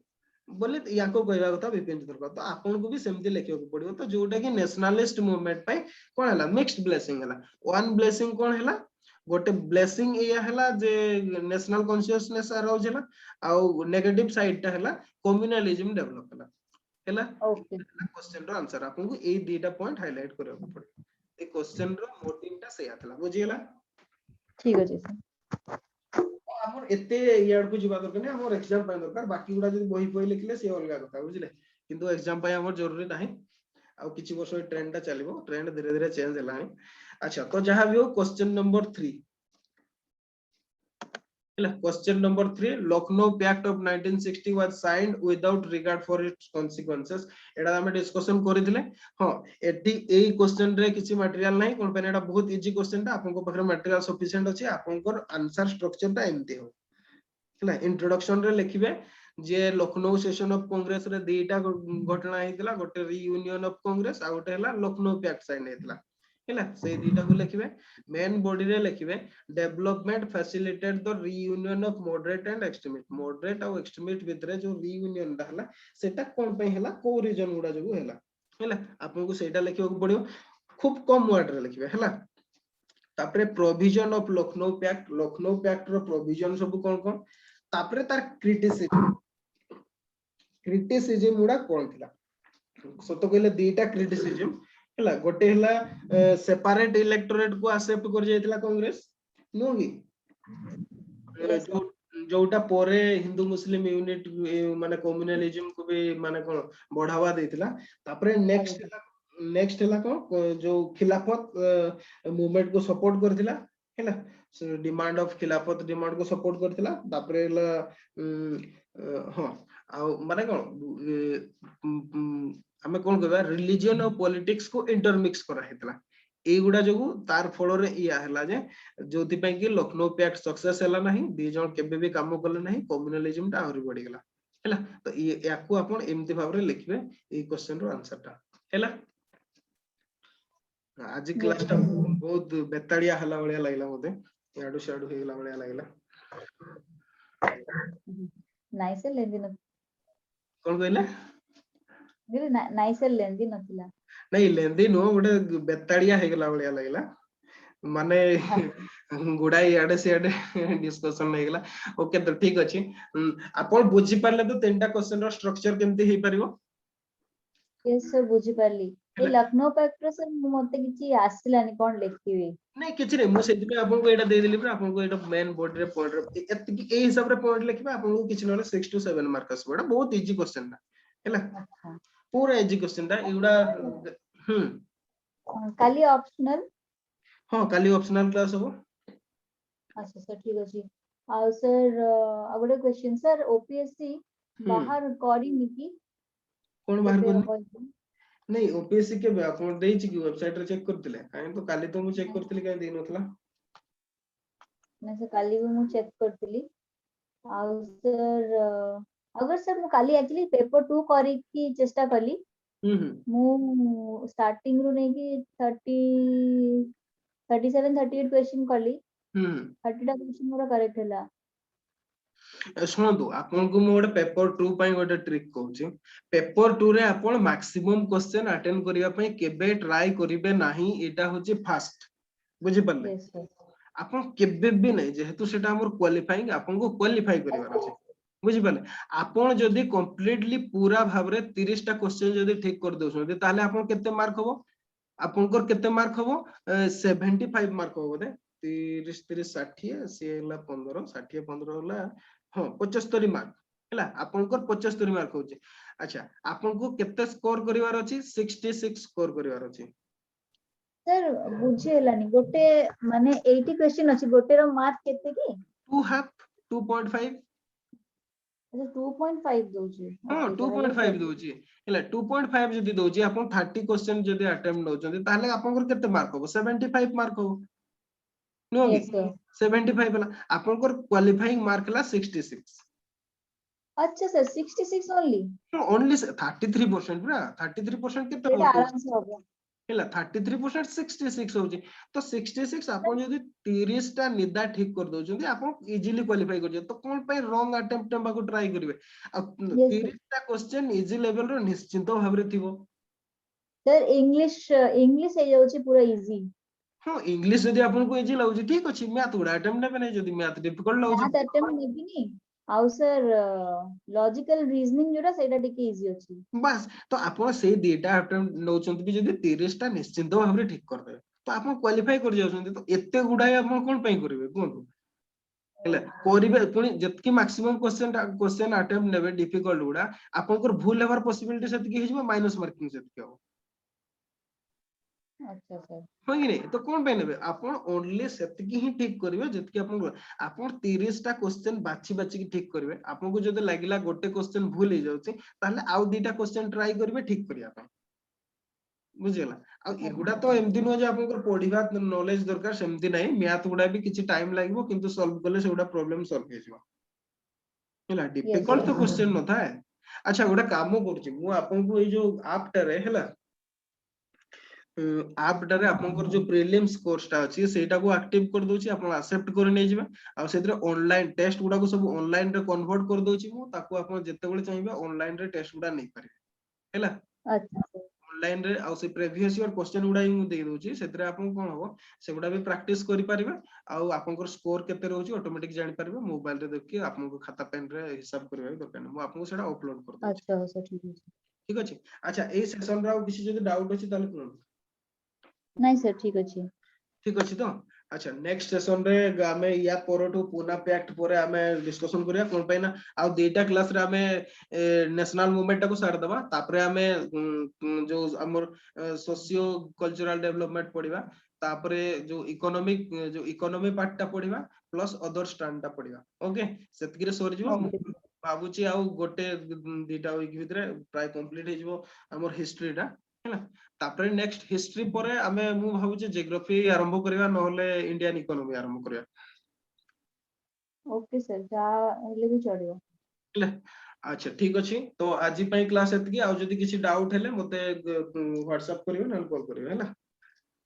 बोले याको कहबा कथा विपिन चंद्र तो आपन को भी सेमती लेखियो पड़ियो तो जोटा कि नेशनलिस्ट मूवमेंट पय कोन हला मिक्स्ड ब्लेसिंग हला वन ब्लेसिंग कोन हला गोटे ब्लेसिंग एया हला जे नेशनल कॉन्शियसनेस अराउज हला आ नेगेटिव साइड टा हला कम्युनलिज्म डेवलप हला ओके क्वेश्चन रो आंसर आपन को ए दीटा पॉइंट हाइलाइट करबा पड़े ए क्वेश्चन रो मोटिव टा से आथला बुझियला ठीक अछि सर हमर एते यार को जिबा दरकार नै हमर एग्जाम पय दरकार बाकी गुडा जदी बही पय लिखले से अलगा कथा बुझिले किंतु एग्जाम पय हमर जरूरी नाही आ किछि वर्ष ट्रेंड टा चलिबो ट्रेंड धीरे धीरे चेंज हलानी अच्छा तो जहां भी हो क्वेश्चन नंबर 3 हला question number 3 Lucknow pact of 1960 was signed without regard for its consequences एडा हम डिस्कशन करिथिले हां एटी एई क्वेश्चन रे किछि मटेरियल नाही कोन पे एडा बहुत इजी क्वेश्चन टा आपन को पखरे मटेरियल सफिशिएंट अछि आपन को आंसर स्ट्रक्चर टा एमती हो हला इंट्रोडक्शन रे लिखिबे जे लखनऊ सेशन ऑफ कांग्रेस रे दुईटा घटना हेतिला गोटे रियूनियन ऑफ कांग्रेस आ गोटे हला लखनऊ पैक्ट साइन हेतिला हला से दुईटा को लिखिबे मेन बॉडी रे लिखिबे development facilitate the reunion of moderate and extremist moderate और एक्सट्रीमिस्ट भितरे जो रियूनियन दा हला सेटा कोन पे हला को रीजन गुडा जो हला हला आपन को सेटा लिखिबा को पड़ियो खूब कम वर्ड रे लिखिबे हला तापरे प्रोविजन ऑफ लखनऊ पैक्ट रो प्रोविजन सब कोन कोन तापरे तार क्रिटिसिज्म गुडा कोन थिला सत कहले दीटा क्रिटिसिज्म हला गोटे हला सेपरेट इलेक्टोरेट को एक्सेप्ट कर जायतिला कांग्रेस नो कि Yes, जो जोटा पोरे हिंदू मुस्लिम यूनिट माने कम्युनलिज्म को भी माने कोन बढ़ावा देतिला तापरे नेक्स्ट हला कोन जो खिलाफत मूवमेंट को सपोर्ट करथिला हैला डिमांड ऑफ खिलाफत डिमांड को सपोर्ट करथिला तापरे हला हां आ माने कोन हमें कोन कहबा रिलीजन और पॉलिटिक्स को इंटरमिक्स करा हेतला एगुडा जो तार फल रे या हला जे जोति पय कि लखनऊ पैक्ट सक्सेस हला नाही दी जण केबे भी काम करले नाही कम्युनलिज्म ता आहुरी बढ़ी गेला हैला तो याकू आपण एमति भाव रे लिखबे ए क्वेश्चन रो आंसर ता हैला आज क्लास ता बहुत बेताड़िया हला बळिया लागला मते याडू शाडू हेला बळिया लागला नाइस लेंदी न कोन कहले दिले नाइस लेंदी नथिला नहीं लेंदी नो गोटे बेताड़िया हेगला बळिया लागला माने गुडा याडे से डिस्कशन नहीं गला ओके तो ठीक अछि आपण बुझी पारले तो तीनटा क्वेश्चन रो स्ट्रक्चर केमते हे परिबो यस सर बुझी पारली ए लखनऊ पैक्ट सर मते किछि आसिलानी कोन लिखिबे नहीं किछि रे मु सेति पे आपन को एटा दे देली पर आपन को एटा मेन बोर्ड रे पॉइंट रे एति ए हिसाब रे पॉइंट लिखबे आपन को किछि नले 6 to 7 मार्क्स बडा बहुत इजी क्वेश्चन ना हैला अच्छा पूरा इजी क्वेश्चन दा एगुडा काली ऑप्शनल हां काली ऑप्शनल क्लास हो अच्छा सर ठीक अछि आ सर अगले क्वेश्चन सर ओपीएससी बाहर करी निकी कोन बाहर करनी नहीं ओपीएससी के अपन देई छी कि वेबसाइट रे चेक करथिले काहे तो काली तो मु चेक करथिले काहे देई नथला ना सर काली भी मु चेक करथिली आ सर अगर सर मु काली एक्चुअली पेपर 2 करी की चेष्टा कली मु स्टार्टिंग रो नै कि 30 37 38 क्वेश्चन कली 30 टा क्वेश्चन मोर करेक्ट हला शुणु आपन को मु गोटे पेपर 2 पई गोटे ट्रिक कहूची पेपर 2 रे आपन मैक्सिमम क्वेश्चन अटेंड करिया पई केबे ट्राई करिवे नाही एटा होची फास्ट बुझि पल्ले यस सर आपन केबे भी नहीं जेहेतु सेटा हमर क्वालिफाइंग आपन को क्वालिफाई करिवार अछि बुझि पल्ले आपन जदी कंप्लीटली पूरा भाबरे 30 टा क्वेश्चन जदी ठीक कर दोछन ताले आपन केते मार्क हबो आपन को केते मार्क हबो 75 मार्क हबो बदे 30 30 60 से हला 15 60 15 हला हां 75 मार्क हला आपन को 75 मार्क होची अच्छा आपन को केते स्कोर करिवार अछि 66 स्कोर करिवार अछि सर बुझे हलानी गोटे माने 80 क्वेश्चन अछि गोटे रो मार्क केते की 2 हाफ 2.5 अच्छा 2.5 दोजी हां 2.5 दोजी हला 2.5 जदी दोजी आपन 30 क्वेश्चन जदी अटेम्प्ट नौचंदी ताले आपन को केते मार्क हो 75 मार्क हो नो कि यस सर 75 हला आपन को क्वालिफाइंग मार्क हला 66 अच्छा सर 66 ओनली ओनली 33% पूरा 33% केते सेटा हो आराम से होगा हला 33% 66 होची तो 66 आपन जदी 30 टा निदा ठीक कर दोचंदी आपन इजीली क्वालीफाई कर जे तो कोन पे रॉन्ग अटेम्प्ट बाको ट्राई करिवे आ 30 टा क्वेश्चन इजी लेवल रो निश्चित भाबरे थिबो सर इंग्लिश हे जाउची पूरा इजी हां इंग्लिश जदी आपन को इजी लागुची ठीक अछि मैथ गुडा अटेम्प्ट नेबे नै जदी मैथ डिफिकल्ट लागुची मैथ अटेम्प्ट नेबिनी आउ सर लॉजिकल रीजनिंग जोटा सेटा टिके इजी अछि बस तो आपन से डेटा अटेम्प्ट नौचंती कि जदी 30 टा निश्चित भाबरे ठीक कर देबे तो आपन क्वालीफाई कर जाउछंती तो एते गुडा आपन कोन पई करिवे कोन हेले करिवे पुनी जतकी मैक्सिमम क्वेश्चन अटेम्प्ट नेबे डिफिकल्ट गुडा आपन को भूल लेवर पॉसिबिलिटी सेत की हिजबो माइनस मार्किंग सेत की हो अच्छा सर हो कि नहीं तो कोन पे नेबे आपन ओनली सेतकी ही ठीक करिवे जतकी आपन 30 टा क्वेश्चन बाछि बाछि की ठीक करिवे आपन को जदि लागिला गोटे क्वेश्चन भूल हे जाउची ताले आउ दीटा क्वेश्चन ट्राई करिवे ठीक करिया पय बुझिला आ एगुडा तो एमदी न जे आपन पढिबा नॉलेज दरकार सेमती नाही मैथ गुडा भी किछि टाइम लागबो किंतु सॉल्व करले सेगुडा प्रॉब्लम सॉल्व हे जिवो हैला डिफिकल्ट तो क्वेश्चन न था अच्छा गोटे काम करछि मु आपन को ए जो ऐप टा रे हैला ऐप टा रे आपन जो प्रीलिम्स कोर्स टा अछि सेटा को एक्टिव कर दोछि आपन एक्सेप्ट कर नै जिबे आ सेतरे ऑनलाइन टेस्ट गुडा को सब ऑनलाइन रे कन्वर्ट कर दोछि मु ताको आपन जत्ते बेले चाहिबे ऑनलाइन रे टेस्ट गुडा नै पारे हैला अच्छा ऑनलाइन रे आ से प्रीवियस ईयर क्वेश्चन गुडा ही दे दोची सेतरे आपन कोन हो से गुडा भी प्रैक्टिस करि परिबे आ आपनकर स्कोर केते रहउची ऑटोमेटिक जानि परिबे मोबाइल रे देखि आपन को खाता पेन रे हिसाब करबा दरकार नै मु आपन को सेटा अपलोड कर दोची अच्छा सर ठीक है ठीक अछि अच्छा ए सेशन रा किसी जदि डाउट अछि ताले कोन नहीं सर ठीक अछि ठीक अछि तो अच्छा नेक्स्ट सेशन रे आमे या परठू पुना पैक्ट परे आमे डिस्कशन करिया कोन पैना आ दुईटा क्लास रे आमे नेशनल मूवमेंट को सार दबा तापरे आमे जो हमर सोशियो कल्चरल डेवलपमेंट पढिबा तापरे जो इकोनॉमी पार्ट टा पढिबा प्लस अदर स्टैंड टा पढिबा ओके सेतकी रे सर जिवो ओके भाबुची आ गोटे दुईटा वीक भितरे प्राय कंप्लीट हे जिवो हमर हिस्ट्री टा हैला तापरे नेक्स्ट हिस्ट्री परे आमे मु भाबुची जियोग्राफी आरंभ करिवा नहले इंडियन इकोनॉमी आरंभ करिवा ओके सर जा हेले भी चढ़ियो हैला अच्छा ठीक अछि तो आजि पई क्लास एतकी आ जदि किछि डाउट हेले मते व्हाट्सएप करिवे न कॉल करिवे हैला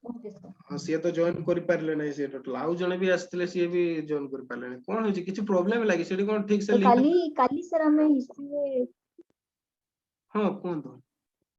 ओके सर हाँ सिए तो जॉइन करि पारले नै सिए टोटल आउ जने भी आस्थिले सिए भी जॉइन करि पारले नै कोन होछि किछि प्रॉब्लम लागी सेठी कोन ठीक से तो लिंक काली काली सर हमें हिस्ट्री में हां कोन तो